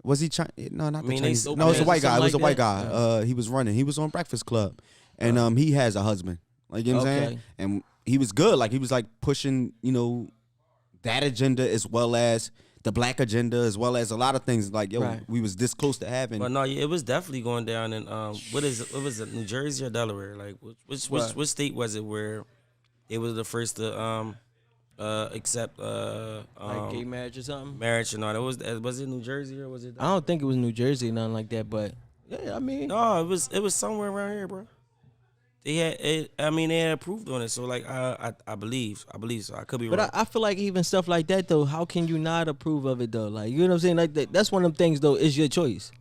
Was he Chinese? No, not the Chinese. No, it was a white guy. It was a white guy. He was running. He was on Breakfast Club, and he has a husband. Like, you know what I'm saying? And he was good. Like, he was like pushing, that agenda as well as the black agenda, as well as a lot of things. Like, we was this close to having. But no, it was definitely going down in what was it, New Jersey or Delaware? Like, which state was it where it was the first to accept like gay marriage or something? Marriage or not? Was it New Jersey or was it? I don't think it was New Jersey, nothing like that. But yeah, I mean, no, it was somewhere around here, bro. They had approved on it, so like I believe so. I could be wrong. But I feel like even stuff like that though, how can you not approve of it though? Like, you know what I'm saying? Like that's one of them things though. It's your choice.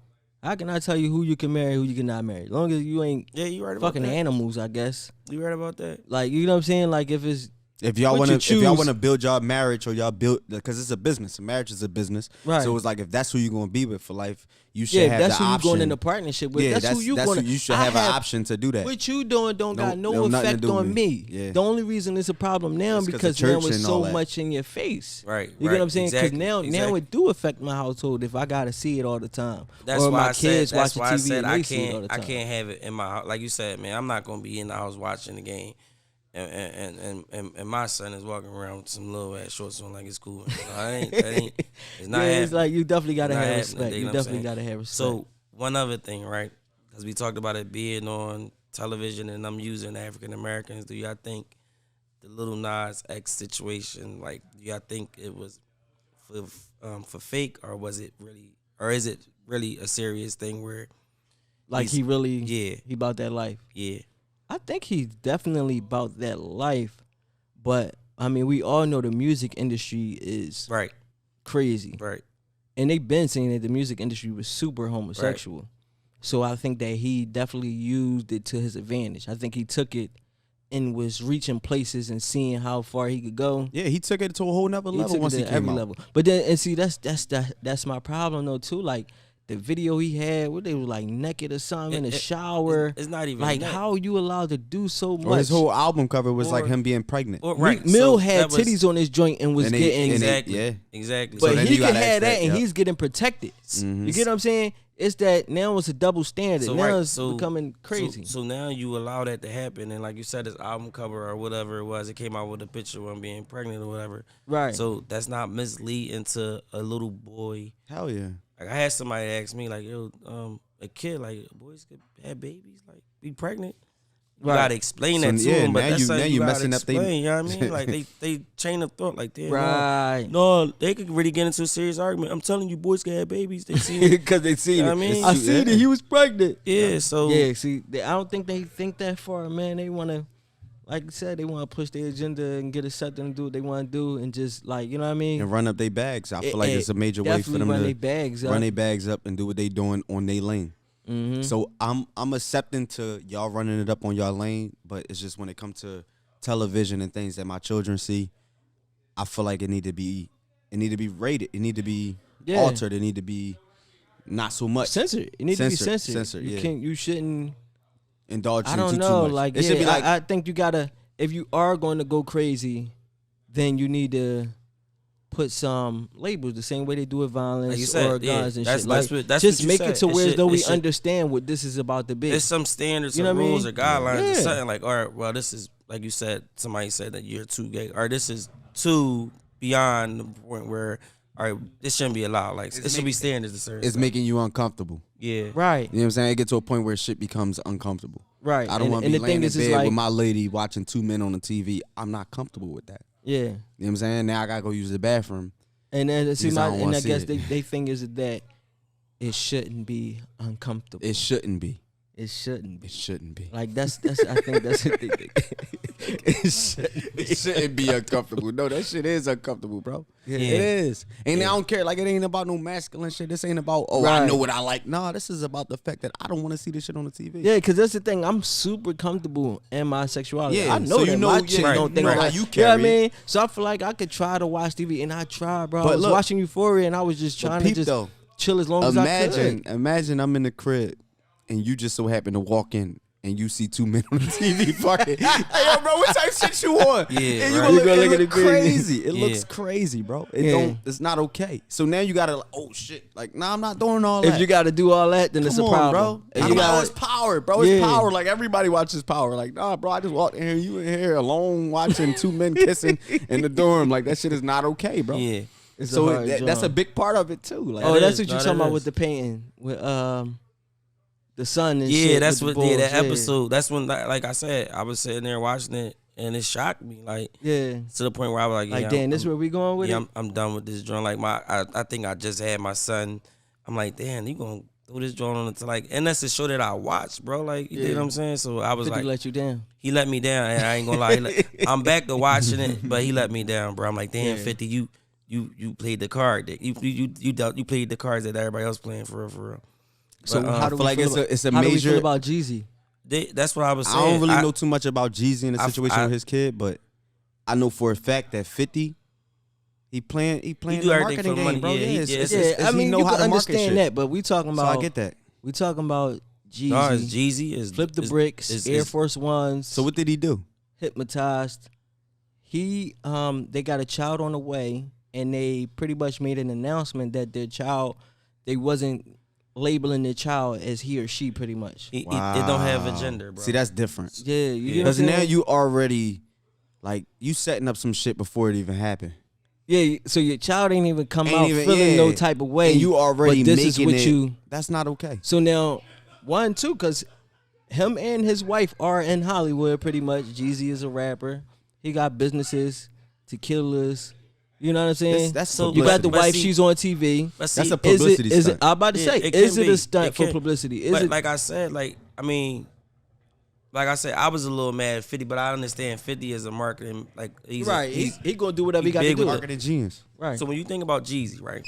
How can I tell you who you can marry, who you cannot marry? As long as you ain't you right about fucking that. Animals, I guess. You right about that? Like, you know what I'm saying? Like if y'all want to build y'all marriage or y'all build, because it's a business. A marriage is a business. Right. So it's like if that's who you're gonna be with for life, you should have the option. That's who you going into partnership with. Yeah, that's who you should have an option to do that. What you doing don't got no effect on me. Yeah. The only reason it's a problem now because now it's so much in your face. Right. You get what I'm saying? Because now it do affect my household if I gotta see it all the time. That's or why my I kids said. That's watch why TV I said and they see it all the time. I can't have it in my house. Like you said, man, I'm not gonna be in the house watching the game. And my son is walking around with some little ass shorts on like it's cool. It's not happening. It's like you definitely gotta have respect. You You definitely gotta have respect. So one other thing, right? Because we talked about it being on television, and I'm using African Americans. Do y'all think the Lil Nas X situation, like, do y'all think it was for fake, or was it really, or is it really a serious thing where, like, he about that life? Yeah. I think he's definitely about that life, but I mean, we all know the music industry is crazy, right? And they've been saying that the music industry was super homosexual, right. So I think that he definitely used it to his advantage. I think he took it and was reaching places and seeing how far he could go. Yeah, he took it to a whole nother level once he came out. But then, and see, that's my problem though too. Like, the video he had where they was like naked or something in the shower. It's not even like that. How you allowed to do so much? Or his whole album cover was like him being pregnant. Mill had titties on his joint and was getting exactly. But so he can have that and he's getting protected. Mm-hmm. You get what I'm saying? it's that now it's a double standard. So, now it's becoming crazy. So now you allow that to happen, and like you said, this album cover or whatever it was, it came out with a picture of him being pregnant or whatever. Right. So that's not misleading to a little boy. Hell yeah. Like I had somebody ask me, like, yo, a kid, like boys could have babies, like be pregnant. You gotta explain that to them, but that's something you gotta explain. You know what I mean? Like they chain of thought, like damn, right? No, they could really get into a serious argument. I'm telling you, boys can have babies. They see it because they seen it. I mean, I seen it. He was pregnant. Yeah, so yeah. See, I don't think they think that far, man. They want to, like you said, they want to push their agenda and get accepted and do what they want to do, and just like you know what I mean, and run up their bags. I feel like it's a major way for them to run their bags up and do what they doing on their lane. Mm-hmm. So I'm accepting to y'all running it up on y'all lane, but it's just when it comes to television and things that my children see, I feel like it need to be rated. It need to be altered. It need to be not so much censored. It needs to be censored. You shouldn't indulge. I don't know. Too much. Like it should be like I think you gotta. If you are going to go crazy, then you need to put some labels the same way they do with violence like said, or guns and shit. That's just what make it to where though we understand what this is about to be. There's some standards, some rules or guidelines or something like, all right, well, this is like you said. Somebody said that you're too gay, or this is too beyond the point where, all right, this shouldn't be allowed. Like it should be standards to certain. It's making you uncomfortable. Yeah, right. You know what I'm saying? It gets to a point where shit becomes uncomfortable. Right. I don't want to be laying in bed with my lady watching two men on the TV. I'm not comfortable with that. Yeah. You know what I'm saying? Now I gotta go use the bathroom. And then I guess they think is that it shouldn't be uncomfortable. It shouldn't be. It shouldn't be. It shouldn't be. Like that's I think that's what they think. It shouldn't be uncomfortable. No, that shit is uncomfortable, bro. Yeah. It is. And I don't care. Like it ain't about no masculine shit. This ain't about I know what I like. No, this is about the fact that I don't want to see this shit on the TV. Yeah, because that's the thing. I'm super comfortable in my sexuality. Yeah, I know that my chick don't think how you carry. You know what I mean? So I feel like I could try to watch TV, and I tried, bro. But I was watching Euphoria, and I was just trying to chill as long as I could. Imagine I'm in the crib, and you just so happen to walk in. And you see two men on the TV fucking. Hey, yo, bro, what type of shit you on? Yeah, and you gonna look at it crazy. It looks crazy, bro. It's not okay. So now you gotta, oh shit, like, nah, I'm not doing all that. If you gotta do all that, then it's a problem, bro. It's Power, bro. It's Power. Like everybody watches Power. Like, nah, bro, I just walked in here. You in here alone watching two men kissing in the dorm. Like that shit is not okay, bro. Yeah. So that's a big part of it too. Like, that's what you're talking about with the painting with the sun and shit. Yeah, that's what that episode. That's when, like I said, I was sitting there watching it and it shocked me. Like, to the point where I was like, damn, this where we going with it? I'm done with this joint. Like I think I just had my son. I'm like, damn, you gonna throw this joint on it to like, and that's the show that I watched, bro. Like, you know what I'm saying? So I was like, he let you down. He let me down, and I ain't gonna lie. I'm back to watching it, but he let me down, bro. I'm like, damn, 50, you played the card. You played the cards that everybody else playing for real. So how do we feel about, it's a how major. Do we feel about Jeezy? That's what I was saying. I don't really know too much about Jeezy and the situation with his kid, but I know for a fact that 50, he playing the marketing game, bro. I mean, you can understand that, but we talking about. So I get that. We talking about Jeezy. No, it's Jeezy is Flip the Bricks, Air Force Ones. So what did he do? Hypnotized. He they got a child on the way, and they pretty much made an announcement that their child, they wasn't labeling their child as he or she, pretty much. It don't have a gender, bro. See, that's different. Yeah, because now you already, like, you setting up some shit before it even happened. Yeah, so your child ain't even come out feeling no type of way. And you already but this making is what it. That's not okay. So now, 1, 2, because him and his wife are in Hollywood, pretty much. Jeezy is a rapper. He got businesses, tequilas. You know what I'm saying? That's so. You got the wife; she's on TV. That's a publicity stunt. Is it? I'm about to say, is it a stunt for publicity? Is it? Like I said, I was a little mad at 50, but I understand 50 is a marketing. Like he's gonna do whatever he got to do. Marketing genius, right? So when you think about Jeezy, right?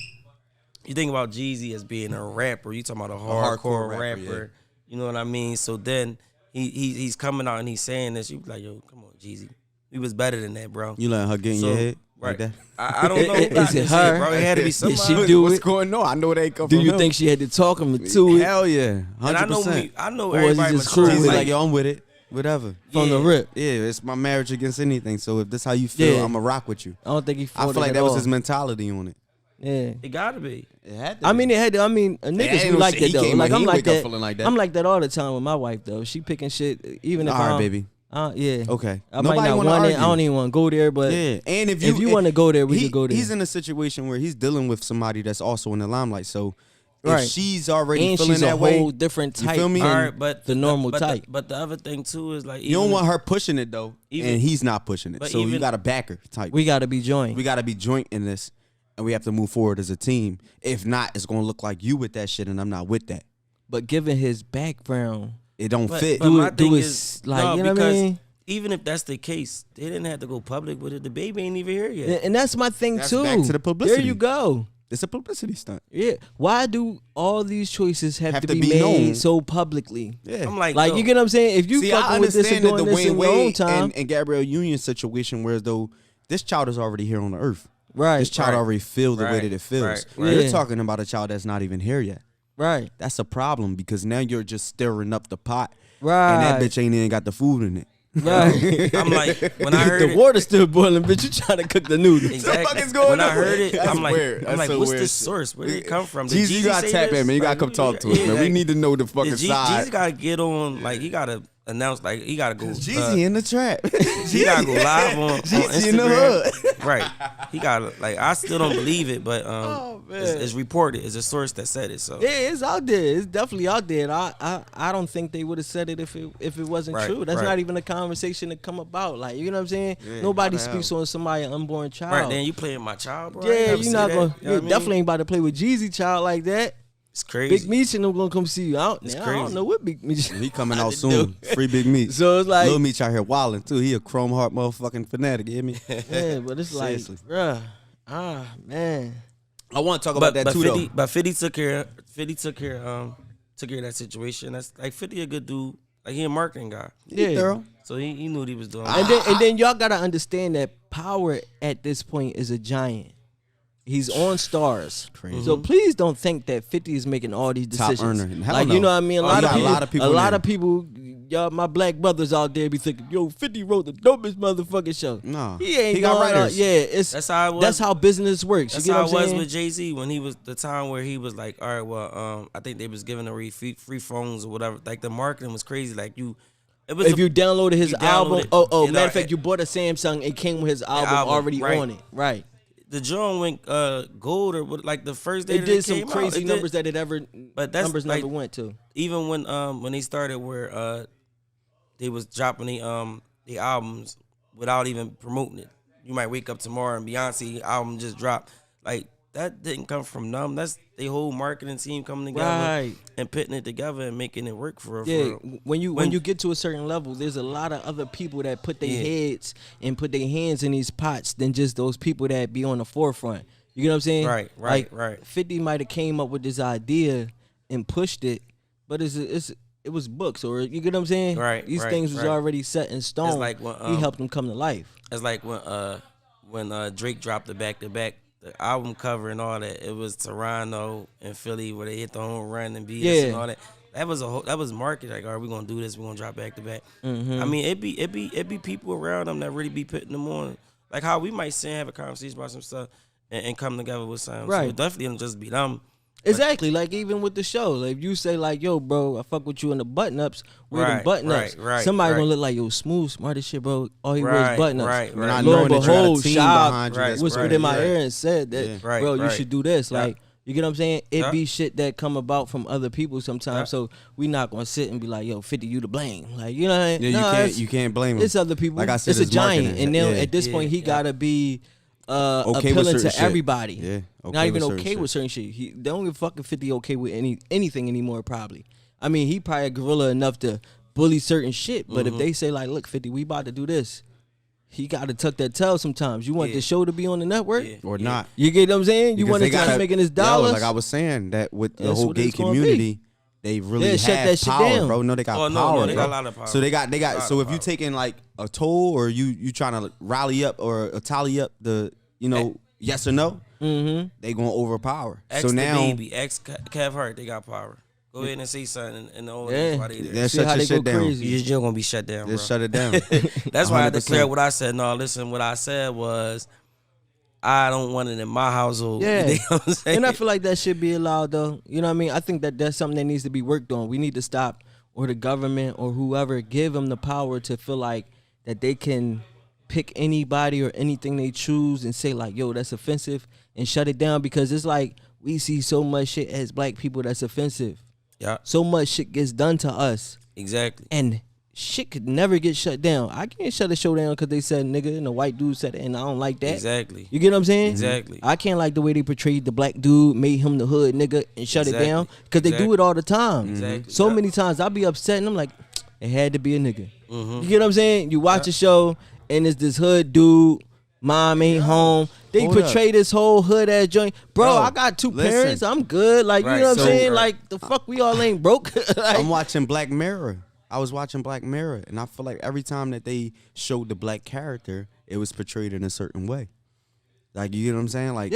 You think about Jeezy as being a rapper. You talking about a hardcore rapper. Yeah. You know what I mean? So then he's coming out and he's saying this. You be like, yo, come on, Jeezy. We was better than that, bro. You letting her get in your head? Right. Like that? I don't know. Is it her? Bro, it had to be somebody. Did she do What's it? going on? I know they come do from you him. think she had to talk him to it? Hell yeah. 100%. And I know or everybody just cool. He's like, yo, I'm with it. Whatever. From the rip. Yeah, it's my marriage against anything. So if this how you feel, I'm going to rock with you. I don't think he I feel like that was his mentality on it. Yeah, it gotta be. It had to. I mean, it had to. I mean, niggas be like that though. Like I'm like that. I'm like that all the time with my wife though. She picking shit, even if I'm baby. Yeah. Okay. I might not want it. I don't even want to go there, but yeah. And if you want to go there, we could go there. He's in a situation where he's dealing with somebody that's also in the limelight. So if she's already and feeling she's that way, a whole different type. You feel me? All right, but the normal type. But the other thing too is like you don't want her pushing it though, and he's not pushing it. So you got to back her type. We got to be joint. We got to be joint in this, and we have to move forward as a team. If not, it's gonna look like you with that shit, and I'm not with that. But given his background, it don't fit. But my thing is, like, you know what I mean? Even if that's the case, they didn't have to go public with it. The baby ain't even here yet. And that's my thing too. Back to the publicity. There you go. It's a publicity stunt. Yeah. Why do all these choices have to be made known so publicly? Yeah. I'm like you get what I'm saying? If you fucking with this and doing this in your own time. And Gabrielle Union's situation, whereas though this child is already here on the earth. Right. This child already feels the way that it feels. Right. You're talking about a child that's not even here yet. Right. That's a problem because now you're just stirring up the pot. Right. And that bitch ain't even got the food in it. Right. I'm like, when I heard the water's still boiling, bitch. You trying to cook the noodles? Exactly. What the fuck is going when on? I heard it, That's I'm like, weird. what's the source? Where did it come from? Jeezy, you gotta tap in, man. You gotta come talk to us, man. We need to know the fucking side. Jeezy gotta get on, like, he gotta announce, like, he gotta go. Jeezy in the trap. He gotta go live on Instagram. In the hood. Right. He gotta, like, I still don't believe it, but it's reported. It's a source that said it. So yeah, it's out there. It's definitely out there. I don't think they would have said it if it wasn't true. That's not even a conversation to come about. Like, you know what I'm saying? Yeah, nobody speaks on somebody unborn child. Right, then you playing my child, bro. Yeah, you're not gonna. You definitely ain't about to play with Jeezy child like that. It's crazy. Big Meech and them gonna come see you. I don't know what Big Meech. He coming out soon. Free Big Meech. So it's like Lil Meech out here wilding too. He a chrome heart motherfucking fanatic. You hear me? Yeah, but it's like, bruh, man. I want to talk about that too, 50, though. But 50 took care of that situation. That's like 50 a good dude. Like he a marketing guy. Yeah. So he knew what he was doing. And then y'all gotta understand that power at this point is a giant. He's on Stars. Crazy. So please don't think that 50 is making all these decisions. Top earner. Like, you know what I mean? A lot of people, y'all, my black brothers out there be thinking, yo, 50 wrote the dopest motherfucking show. No. He got writers. That's how it was. That's how business works. That's you get how what it I'm was saying? with Jay-Z when he was the time where he was like, all right, well, I think they was giving away free phones or whatever. Like the marketing was crazy. Like you downloaded his album. Matter of fact, you you bought a Samsung. It came with his album already on it. Right. The joint went gold or like the first day it did some crazy numbers that it ever, but that's numbers like, never went to. Even when they started where they was dropping the albums without even promoting it. You might wake up tomorrow and Beyonce album just dropped. Like that didn't come from them. That's the whole marketing team coming together and putting it together and making it work for real. When you get to a certain level, there's a lot of other people that put their heads and put their hands in these pots than just those people that be on the forefront. You get what I'm saying? Right. 50 might have came up with this idea and pushed it, but it was books, or you get what I'm saying? Right. These things was already set in stone. It's like when, he helped them come to life. It's like when Drake dropped the back-to-back. The album cover and all that, it was Toronto and Philly where they hit the home run and BS and all that. That was market. Like, all right, we're gonna do this. We're gonna drop back to back. I mean, it be people around them that really be putting them on. Like how we might sit and have a conversation about some stuff and come together with something. Right. So it definitely don't just be them. Exactly. Like even with the show, like if you say like, yo, bro, I fuck with you in the button ups. Wear the button ups. Somebody gonna look like, yo, smooth, smart as shit, bro. All he wears button ups. Right. Lo and behold, Shab whispered in my ear and said that, Yeah. bro, you should do this. Like, you get what I'm saying? It be shit that come about from other people sometimes. So we not gonna sit and be like, yo, 50, you to blame. Like, you know what I mean? Yeah, you can't blame him. It's other people. Like I said, it's a giant. marketing. And then at this point, he gotta be okay appealing to everybody. Yeah. Not even okay with certain shit. They don't give a fucking 50 okay with anything anymore, probably. I mean, he probably a gorilla enough to bully certain shit. But if they say like, look, 50, we about to do this, he got to tuck that tail sometimes. You want the show to be on the network? Or not. You get what I'm saying? You want to start making his dollars? Like I was saying, that with the whole gay community, they really have shut that power, shit down. bro. No, they got power. No, they bro. got a lot of power. So they got. So if you taking like a toll or you trying to rally up or tally up the yes or no, they gonna overpower. So now, Kev Hart, they got power. Go ahead and say something and the audience while they there. Shut your shit down. You're gonna be shut down, bro. Just shut it down. That's why I declared what I said. No, listen, what I said was I don't want it in my household. Yeah. You know what I'm saying? And I feel like that should be allowed, though. You know what I mean? I think that that's something that needs to be worked on. We need to stop, or the government or whoever, give them the power to feel like that they can pick anybody or anything they choose and say like, yo, that's offensive, and shut it down, because it's like we see so much shit as black people that's offensive. Yeah. So much shit gets done to us. Exactly. And shit could never get shut down. I can't shut a show down because they said nigga and the white dude said it, and I don't like that. Exactly. You get what I'm saying? Exactly. I can't like the way they portrayed the black dude, made him the hood nigga, and shut it down, because they do it all the time. Exactly. So many times I'll be upset and I'm like, it had to be a nigga. You get what I'm saying? You watch a show and it's this hood dude, mom ain't home. They portray this whole hood ass joint. Bro, I got two parents. I'm good. Like, you know what I'm saying? Like, the fuck, we all ain't broke. Like, I'm watching Black Mirror. I was watching Black Mirror, and I feel like every time that they showed the black character, it was portrayed in a certain way. Like, you know what I'm saying? Like,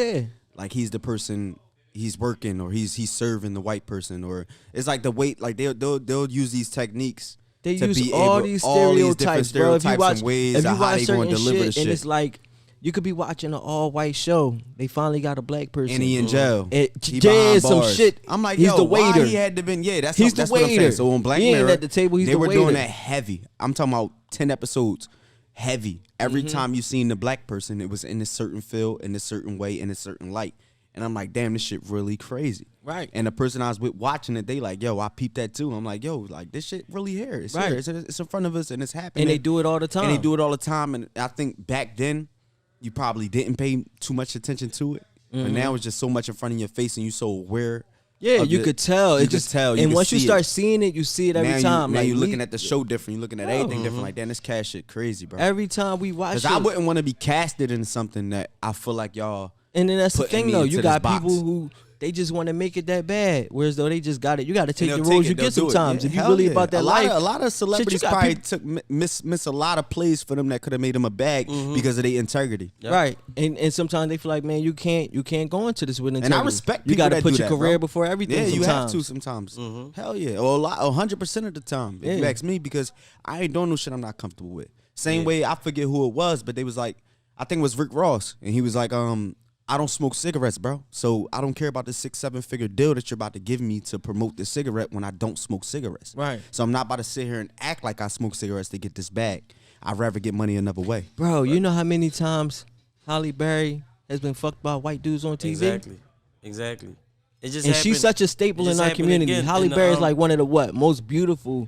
like he's the person, he's working, or he's serving the white person, or it's like the way, like they'll use these techniques. They use all these stereotypes, bro. If you watch, and ways of how they gonna deliver the shit, and it's like, you could be watching an all-white show. They finally got a black person. And he in jail. Yeah, some shit. I'm like, he's the waiter. Why he had to been? Yeah, that's he's that's the what waiter. I'm saying. So on Black Mirror, at the table, he's they the were waiter. doing that heavy. I'm talking about 10 episodes, heavy. Every time you seen the black person, it was in a certain feel, in a certain way, in a certain light. And I'm like, damn, this shit really crazy. Right. And the person I was with watching it, they like, yo, I peeped that too. I'm like, yo, like this shit really here. It's here. It's in front of us, and it's happening. And they do it all the time. And they do it all the time. And I think back then, you probably didn't pay too much attention to it. But now it's just so much in front of your face, and you so aware. Yeah, you could tell. You could tell. And once you start seeing it, you see it every time. Now like, you're looking at the show different. You're looking at everything different. Like, damn, this cast shit crazy, bro. Every time we watch it. Because I wouldn't want to be casted in something that I feel like y'all. And then that's the putting thing, me though. into You this got box. people who they just want to make it that bad, whereas though they just got it. You got to take And the they'll roles take you it, they'll get do it. sometimes. Yeah, If you hell really yeah. about that life. A lot of celebrities got probably took miss a lot of plays for them that could have made them a bag because of their integrity. Yep. Right. And sometimes they feel like, man, you can't go into this with integrity. And I respect people you gotta that put do your that, career bro. before everything. Yeah, you have sometimes. to sometimes. Hell yeah. Or 100% of the time. If you ask me, because I ain't doing no shit I'm not comfortable with. Same way, I forget who it was, but they was like, I think it was Rick Ross, and he was like, I don't smoke cigarettes, bro. So I don't care about the 6-7 figure deal that you're about to give me to promote this cigarette when I don't smoke cigarettes. Right. So I'm not about to sit here and act like I smoke cigarettes to get this bag. I'd rather get money another way. Bro, you know how many times Halle Berry has been fucked by white dudes on TV? Exactly. It just and happened, she's such a staple in our community. Halle Berry is like one of the most beautiful,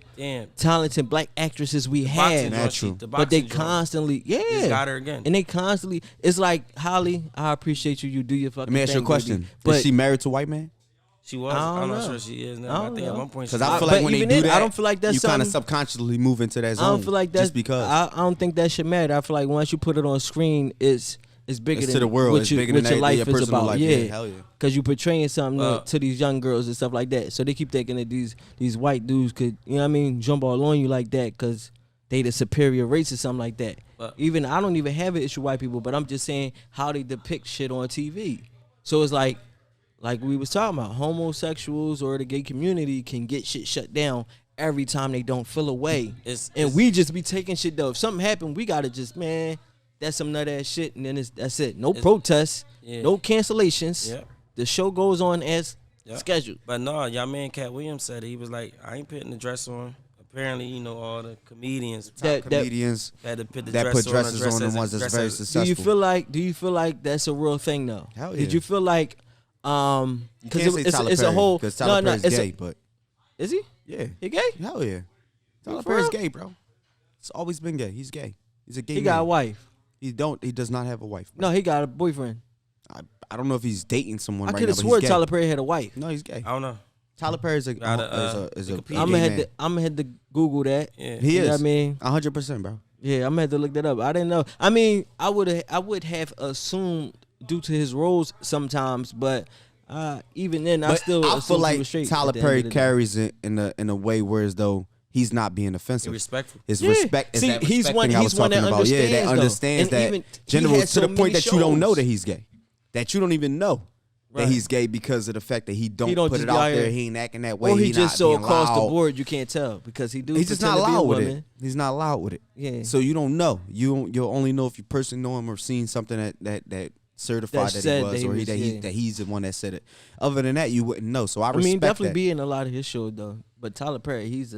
talented black actresses we have. Natural. But they constantly, just got her again. And they constantly, it's like, Halle, I appreciate you. You do your fucking thing. Let me ask you a question. Baby. But is she married to a white man? She was. I'm not sure she is now. I think at one point. Because I feel like when they do that, I don't feel like that's you kind of subconsciously move into that zone. I don't feel like that's just because. I don't think that should matter. I feel like once you put it on screen, it's bigger it's than to the world. What, it's you, bigger what than your life your is about. Life. Yeah, hell yeah. Because you're portraying something to these young girls and stuff like that. So they keep thinking that these white dudes could, you know what I mean, jump all on you like that because they the superior race or something like that. Even I don't even have an issue with white people, but I'm just saying how they depict shit on TV. So it's like we was talking about, homosexuals or the gay community can get shit shut down every time they don't feel away. And we just be taking shit though. If something happened, we gotta just, man, that's some nut ass shit, and then that's it. No protests, no cancellations. Yep. The show goes on as scheduled. But no, y'all man Cat Williams said it. He was like, I ain't putting the dress on. Apparently, you know, all the comedians had to put dresses on the ones that's very successful. Do you feel like that's a real thing though? Hell yeah. Did you feel like you can't say Tyler it's Perry, a whole because Tyler Perry's gay, but is he? Yeah, he gay? Hell yeah, Tyler Perry's gay, bro. It's always been gay. He's gay. He's a gay. He man. got a wife. He does not have a wife. Bro. No, he got a boyfriend. I don't know if he's dating someone right now. I could have swore Tyler Perry had a wife. No, he's gay. I don't know. Tyler Perry is a I'm gonna have to Google that. Yeah. He is. I mean, 100%, bro. Yeah, I'm gonna have to look that up. I didn't know. I mean, I would have assumed due to his roles sometimes, but even then, I feel like Tyler Perry carries it in a way where as though he's not being offensive. Respectful. His respect. See, he's one that understands. Yeah, that understands that. General to the point that you don't know that he's gay. That you don't even know that he's gay because of the fact that he don't put it out there. He ain't acting that way. Or he just so across loud. the board you can't tell because he do. He's just not loud with it. He's not loud with it. Yeah. So you don't know. You'll only know if you personally know him or seen something that certified that he was, that he's the one that said it. Other than that, you wouldn't know. So I respect definitely that. be in a lot of his shows though. But Tyler Perry, he's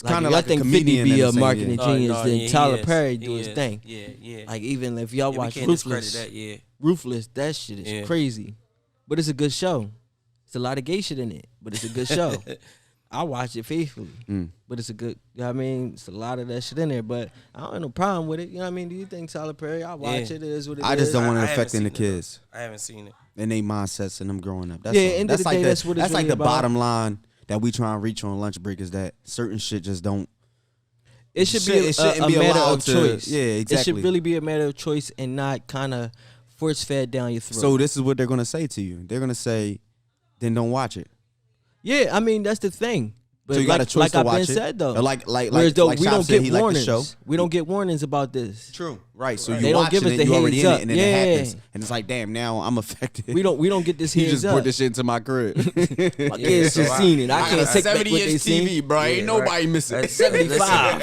kind of like a comedian. 50 be a marketing genius. Then Tyler Perry do his thing. Yeah. Like even if y'all watch Ruthless, that shit is crazy. But it's a good show. It's a lot of gay shit in it, but it's a good show. I watch it faithfully, but it's a good. You know what I mean, it's a lot of that shit in there, but I don't have no problem with it. You know what I mean? Do you think Tyler Perry? I watch it. It is what it is. I just don't want it affecting the kids. I haven't seen it. And they mindsets and them growing up. That's end of the day, that's what it's that's really like the about. bottom line that we try and reach on lunch break is that certain shit just don't. It should be a matter of choice. Yeah, exactly. It should really be a matter of choice and not kind of force fed down your throat. So this is what they're gonna say to you. They're gonna say, "Then don't watch it." Yeah, I mean that's the thing. But so you got a choice to watch it. Said though, like whereas though we don't get warnings. Show. We don't get warnings about this. True. Right. So they don't give us the you already heads in up. it, and then it happens, and it's like, damn, now I'm affected. We don't get this heads up. You just brought this shit into my crib. My kids just seen it. I can't take back what they seen. 70-inch TV, bro. Ain't nobody missing. That's 75.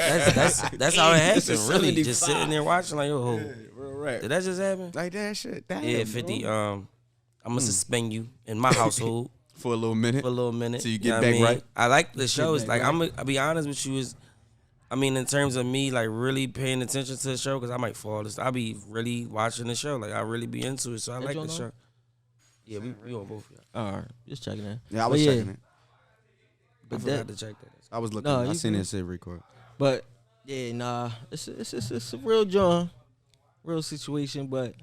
That's how it happened. Really, just sitting there watching like, oh, did that just happen? Like that shit. Damn, yeah, 50. I'm gonna suspend you in my household. For a little minute. So you get back right. I like the shows. Like I'll be honest with you, in terms of me like really paying attention to the show, because I might fall asleep. I'll be really watching the show. Like I really be into it. So I like the show. Yeah, we on both. All right, just checking that. Yeah, I was checking it. I forgot to check that. I was looking. I seen it say record. But yeah, nah, it's a real John, real situation. But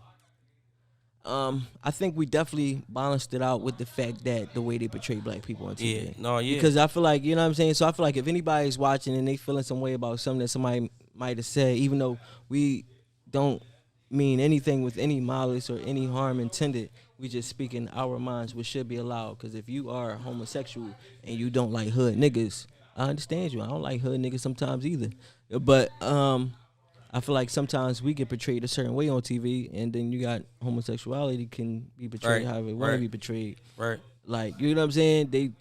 I think we definitely balanced it out with the fact that the way they portray black people on TV. Because I feel like, you know what I'm saying? So I feel like if anybody's watching and they feeling some way about something that somebody might have said, even though we don't mean anything with any malice or any harm intended, we just speak in our minds, which should be allowed. Because if you are homosexual and you don't like hood niggas, I understand you. I don't like hood niggas sometimes either. But I feel like sometimes we get portrayed a certain way on TV, and then you got homosexuality can be portrayed however it want to be portrayed. Right. Like, you know what I'm saying?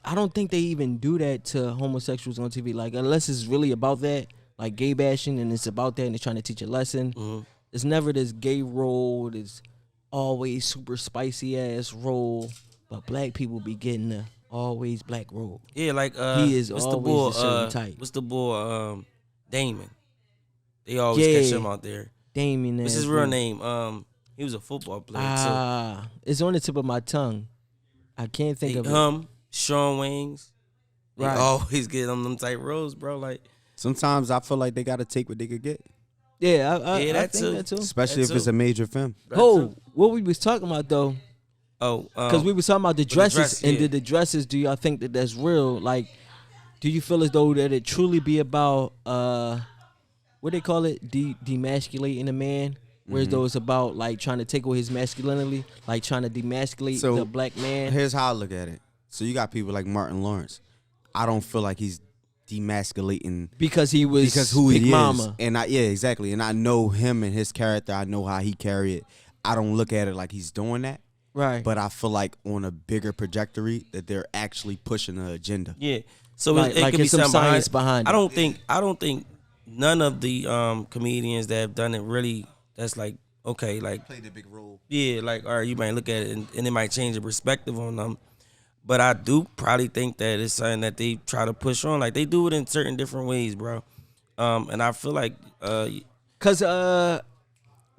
I don't think they even do that to homosexuals on TV. Like, unless it's really about that, like gay bashing, and it's about that, and they're trying to teach a lesson. Mm-hmm. It's never this gay role, this always super spicy ass role, but black people be getting the always black role. Yeah, like he is always a certain type. What's the boy Damon? They always catch him out there. Damien. What's his real name? He was a football player too. It's on the tip of my tongue. I can't think of it. Sean Waynes. They always get on them tight roles, bro. Like sometimes I feel like they gotta take what they could get. Yeah, I think that too. Especially if it's a major film. What we was talking about though? Because we was talking about the dresses, and did the dresses? Do y'all think that that's real? Like, do you feel as though that it truly be about what they call it, demasculating a man, whereas though it's about like trying to take away his masculinity, like trying to demasculate the black man. Here's how I look at it. So you got people like Martin Lawrence. I don't feel like he's demasculating because he was who Big he Mama. is. And exactly. And I know him and his character. I know how he carry it. I don't look at it like he's doing that. Right. But I feel like on a bigger trajectory that they're actually pushing an agenda. Yeah. So like, it could be some science behind it. I don't think none of the comedians that have done it really, that's like, okay, like played a big role. Yeah, like, all right, you might look at it and it might change your perspective on them. But I do probably think that it's something that they try to push on. Like, they do it in certain different ways, bro. And I feel like because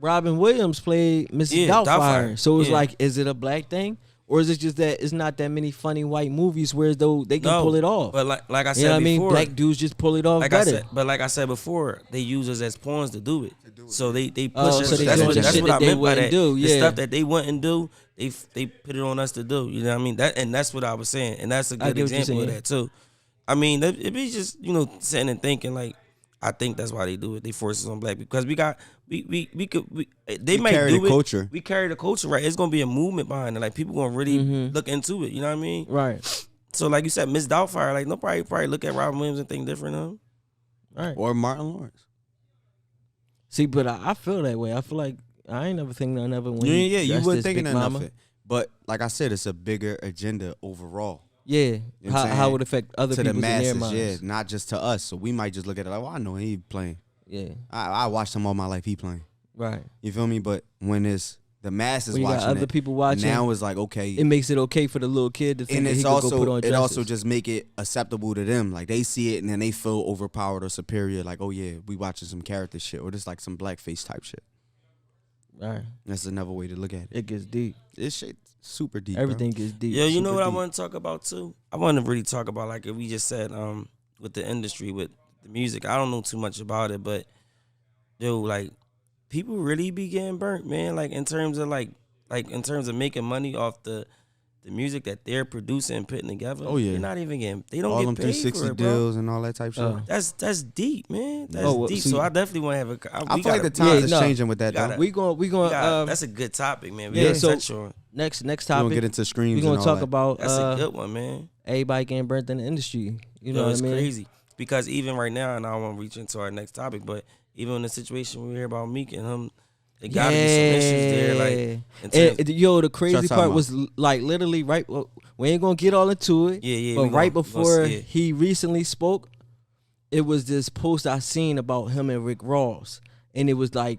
Robin Williams played Mrs. Doubtfire. So it's like, is it a black thing? Or is it just that it's not that many funny white movies whereas though they can pull it off? But like I said, you know what before, I mean? Black dudes just pull it off better. Like I said before, they use us as pawns to do it. So they push us. So That's what I meant by that. The stuff that they wouldn't do, they put it on us to do. You know what I mean? That's what I was saying, and that's a good example of that too. I mean, it be just sitting and thinking like, I think that's why they do it. They force us on black people because we might carry do the it. Culture. We carry the culture, right? It's gonna be a movement behind it. Like people gonna really look into it. You know what I mean? Right. So like you said, Miss Doubtfire, like nobody probably look at Robin Williams and think different of him. Right. Or Martin Lawrence. See, but I feel that way. I feel like I ain't never think nothing of it when you wouldn't think nothing of it. But like I said, it's a bigger agenda overall. Yeah, you know how it would affect other people in their minds. Yeah, not just to us. So we might just look at it like, well, I know he playing. Yeah, I watched him all my life. He playing. Right. You feel me? But when it's the masses when you watching got other people watching, now it's like, okay. It makes it okay for the little kid to think and that it's he could also, go put on dresses. It also just make it acceptable to them. Like, they see it and then they feel overpowered or superior. Like, oh, yeah, we watching some character shit. Or just like some blackface type shit. Right. That's another way to look at it. It gets deep. This shit super deep, Everything gets deep. Yeah, you know what deep. I want to talk about, too? I want to really talk about, like, if we just said with the industry, with the music. I don't know too much about it, but, yo, like, people really be getting burnt, man. Like, in terms of, like in terms of making money off the music that they're producing and putting together. Oh, yeah. They're not even getting, they don't all get them paid 360 for it, bro. deals and all that type shit. That's deep, man. That's deep. So I definitely want to have a. I feel like the times is changing with that, though. We going that's a good topic, man. We yeah. So touch on. next topic. We're gonna get into streams. We're gonna talk about. That's a good one, man. Everybody getting burnt in the industry. You know it's what I mean? crazy because even right now, and I don't want to reach into our next topic, but even in the situation we hear about Meek and him. There gotta be some issues there, like. Yo, the crazy part was like literally right. We ain't gonna get all into it. Yeah. But right before he recently spoke, it was this post I seen about him and Rick Ross, and it was like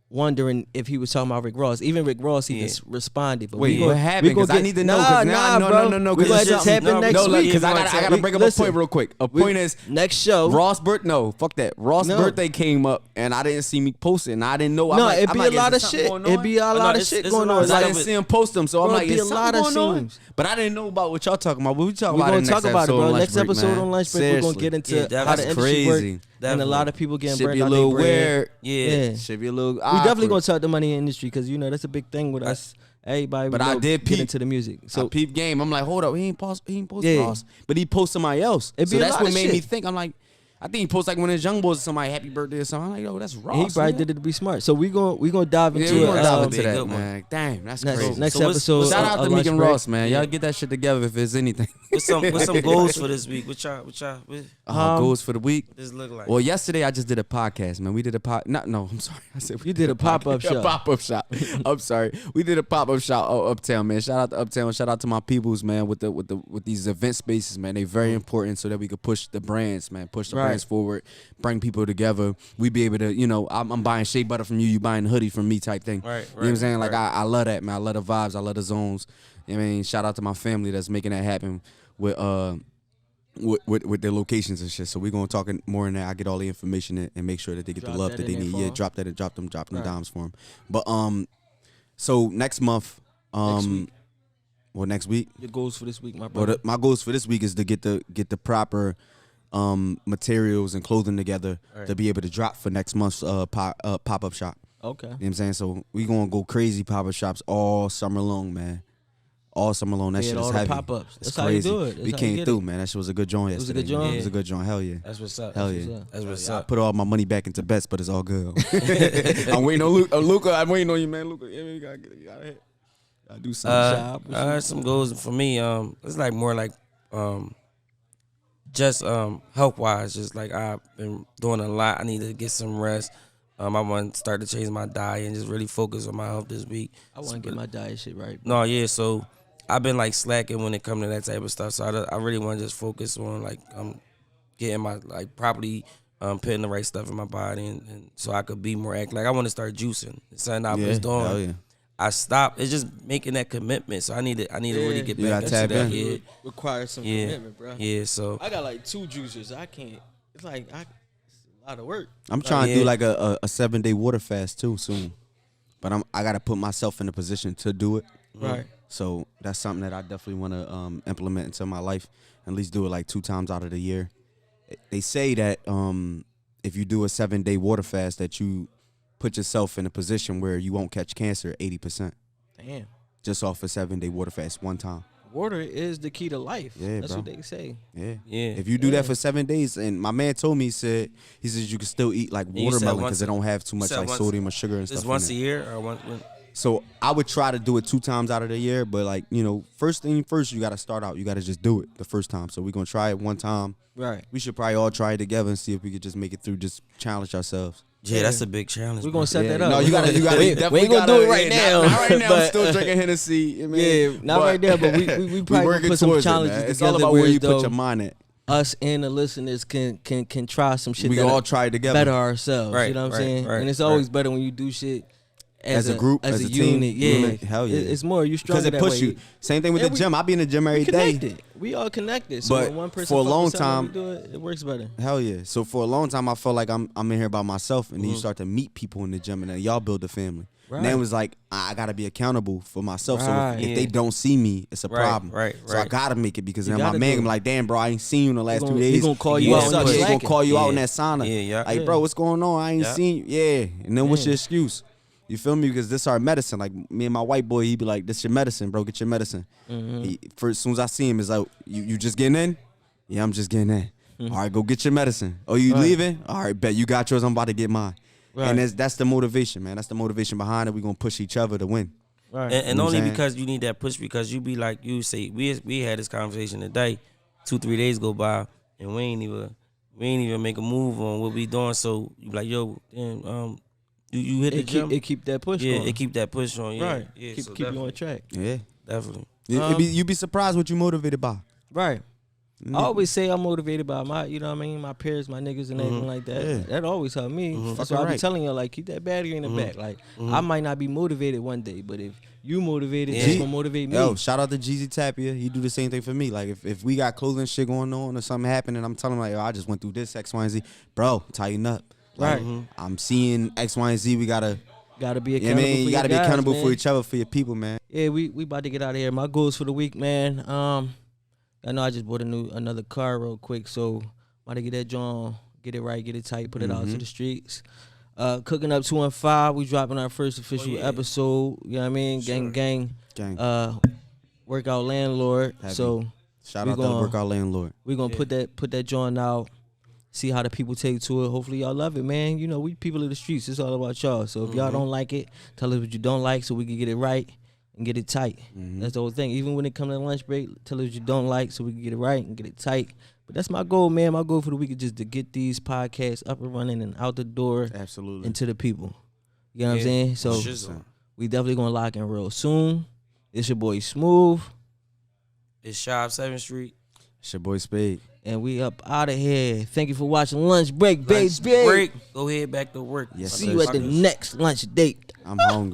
wondering if he was talking about Rick Ross. Even Rick Ross, he just responded. But wait, what happened? Because I need to know. No. We gonna tap in next week. Because I gotta bring up a point real quick. A point is next show. Ross' birthday. No, fuck that. Ross' birthday came up, and I didn't see me post it, and I didn't know. No, it'd be a lot of shit. It'd be a lot of shit going on. I didn't see him post them, so I'm like, it'd be a lot of scenes. But I didn't know about what y'all talking about. What we talking about? We're gonna talk about it, bro. Next episode on Lunch Break, we're gonna get into how the industry works. And a lot of people getting burnt out. Should be a little weird. Yeah. Should be a little. We definitely gonna talk the money industry because you know that's a big thing with us. Everybody, but I did get into the music. So I peep game. I'm like, hold up, he ain't post Ross, but he post somebody else. So that's what made me think. I'm like, I think he posts like when his young boys somebody happy birthday or something. I'm like, yo, that's Ross. He probably did it to be smart. So we gonna dive into it. That, man. Damn, that's crazy. Next episode. Shout out to Meek and Ross, man. Y'all get that shit together if it's anything. What's some goals for this week? What y'all? Goals for the week? This look like. Well, yesterday I just did a podcast, man. We did a No, I'm sorry. I said you did a pop-up shop. A pop-up shop. I'm sorry. We did a pop-up shop Uptown, man. Shout out to Uptown. Shout out to my peoples, man. With these event spaces, man. They very important so that we could push the brands, man. Push the brands forward. Bring people together. We be able to, you know, I'm buying shea butter from you. You buying hoodie from me, type thing. Right. You know what I'm saying? Like I love that, man. I love the vibes. I love the zones. You know what I mean, shout out to my family that's making that happen with their locations and shit. So we're gonna talk more in there. I get all the information and make sure that they get the love that they need. Yeah, drop them dimes for them. But so next month, next week. Your goals for this week, my brother. Well, my goals for this week is to get the proper materials and clothing together to be able to drop for next month's pop-up shop. Okay. You know what I'm saying? So we gonna go crazy pop-up shops all summer long, man. All summer long. That shit is heavy. Pop-ups. It's That's crazy. How you do it. We came through, man. That shit was a good joint yesterday. It was a good joint? It was a good joint. Hell yeah. That's what's up. Hell yeah. That's what's I up. put all my money back into bets, but it's all good. I'm waiting on Luca. I'm waiting on you, man. Luca, yeah, you gotta do something. Some goals for me. It's like more like just health wise. Just like I've been doing a lot. I need to get some rest. I want to start to change my diet and just really focus on my health this week. I want to get my diet shit right. No, yeah. So I've been like slacking when it comes to that type of stuff. So I really want to just focus on like getting my like properly putting the right stuff in my body and so I could be more active. Like I want to start juicing. It's something I was doing. Hell yeah. I stopped. It's just making that commitment. So I need to really get back into that. It requires some commitment, bro. Yeah. So I got like 2 juicers. I can't. It's like it's a lot of work. I'm trying to do like a 7-day water fast too soon, but I gotta put myself in a position to do it. Right. So that's something that I definitely want to implement into my life. At least do it like 2 times out of the year. They say that if you do a 7-day water fast, that you put yourself in a position where you won't catch cancer 80%. Damn. Just off a 7-day water fast one time. Water is the key to life. Yeah, that's bro. what they say. Yeah. Yeah. If you do that for 7 days, and my man told me, he says you can still eat like watermelon because it don't have too much like sodium or sugar and stuff. It's once a year or once. So I would try to do it 2 times out of the year, but like, you know, first thing first, you got to start out. You got to just do it the first time. So we're going to try it one time. Right. We should probably all try it together and see if we could just make it through, just challenge ourselves. Yeah, that's a big challenge. We're going to set that up. No, you got to. We ain't going to do it right now. Not right now. But, I'm still drinking Hennessy. Yeah, not right there, but we probably going to put some challenges together. It's all about where you put your mind at. us and the listeners can try some shit. We all try it together. Better ourselves. Right, you know what I'm saying? right, and it's always better when you do shit as a group, as a team, unit. Yeah, hell yeah. It's more you stronger because it push you. Same thing with the gym. I be in the gym every day. We all connected. So but when one person for a long time, it works better. Hell yeah. So for a long time, I felt like I'm in here by myself, and then you start to meet people in the gym, and then y'all build a family. Right. And then it was like I gotta be accountable for myself. Right. So if they don't see me, it's a problem. Right. So I gotta make it because then my man gonna be like, damn, bro, I ain't seen you in the last 2 days. He gonna call you out. He gonna call you out in that sauna. Yeah. Like, bro, what's going on? I ain't seen you. Yeah. And then what's your excuse? You feel me? Because this our medicine. Like me and my white boy, he be like, "This your medicine, bro. Get your medicine." As soon as I see him, it's like, "You just getting in?" Yeah, I'm just getting in. All right, go get your medicine. Oh, you leaving? All right, bet you got yours. I'm about to get mine. Right. And that's the motivation, man. That's the motivation behind it. We gonna push each other to win. Right. And only because you need that push, because you be like, you say, we had this conversation today, 2-3 days go by, and we ain't even make a move on what we doing. So you be like, yo, damn, you hit the gym. It keep that push on. on. It keep that push on. Yeah. Right. Yeah, keep you on track. Yeah. Definitely. You be surprised what you motivated by. Right. I always say I'm motivated by my, you know what I mean, my peers, my niggas and everything like that. Yeah. That always help me. That's why I be telling you, like, keep that battery in the back. Like, I might not be motivated one day, but if you motivated, it's gonna motivate me. Yo, shout out to Jeezy Tapia. He do the same thing for me. Like, if we got clothing shit going on or something happening, I'm telling him, like, yo, I just went through this, X, Y, and Z. Bro, tighten up. Like, I'm seeing X, Y, and Z. We gotta be accountable. You gotta be accountable for each other, for your people, man. Yeah, we about to get out of here. My goals for the week, man. I know I just bought another car real quick, so about to get that joint, get it right, get it tight, put it out to the streets. Cooking Up 215, we dropping our first official episode. You know what I mean? Sure. Gang. Workout Landlord. Heavy. So shout out to the Workout Landlord. We're gonna put that joint out. See how the people take to it. Hopefully y'all love it, man. You know, we people of the streets. It's all about y'all. So if y'all don't like it, tell us what you don't like so we can get it right and get it tight. That's the whole thing. Even when it comes to lunch break, tell us what you don't like so we can get it right and get it tight. But that's my goal, man. My goal for the week is just to get these podcasts up and running and out the door. Absolutely. Into the people. You know what I'm saying? So we definitely gonna lock in real soon. It's your boy Smooth. It's Shop 7th Street. It's your boy Spade. And we up out of here. Thank you for watching Lunch Break, baby. Lunch Break. Go ahead back to work. Yes, see you at the next lunch date. I'm hungry.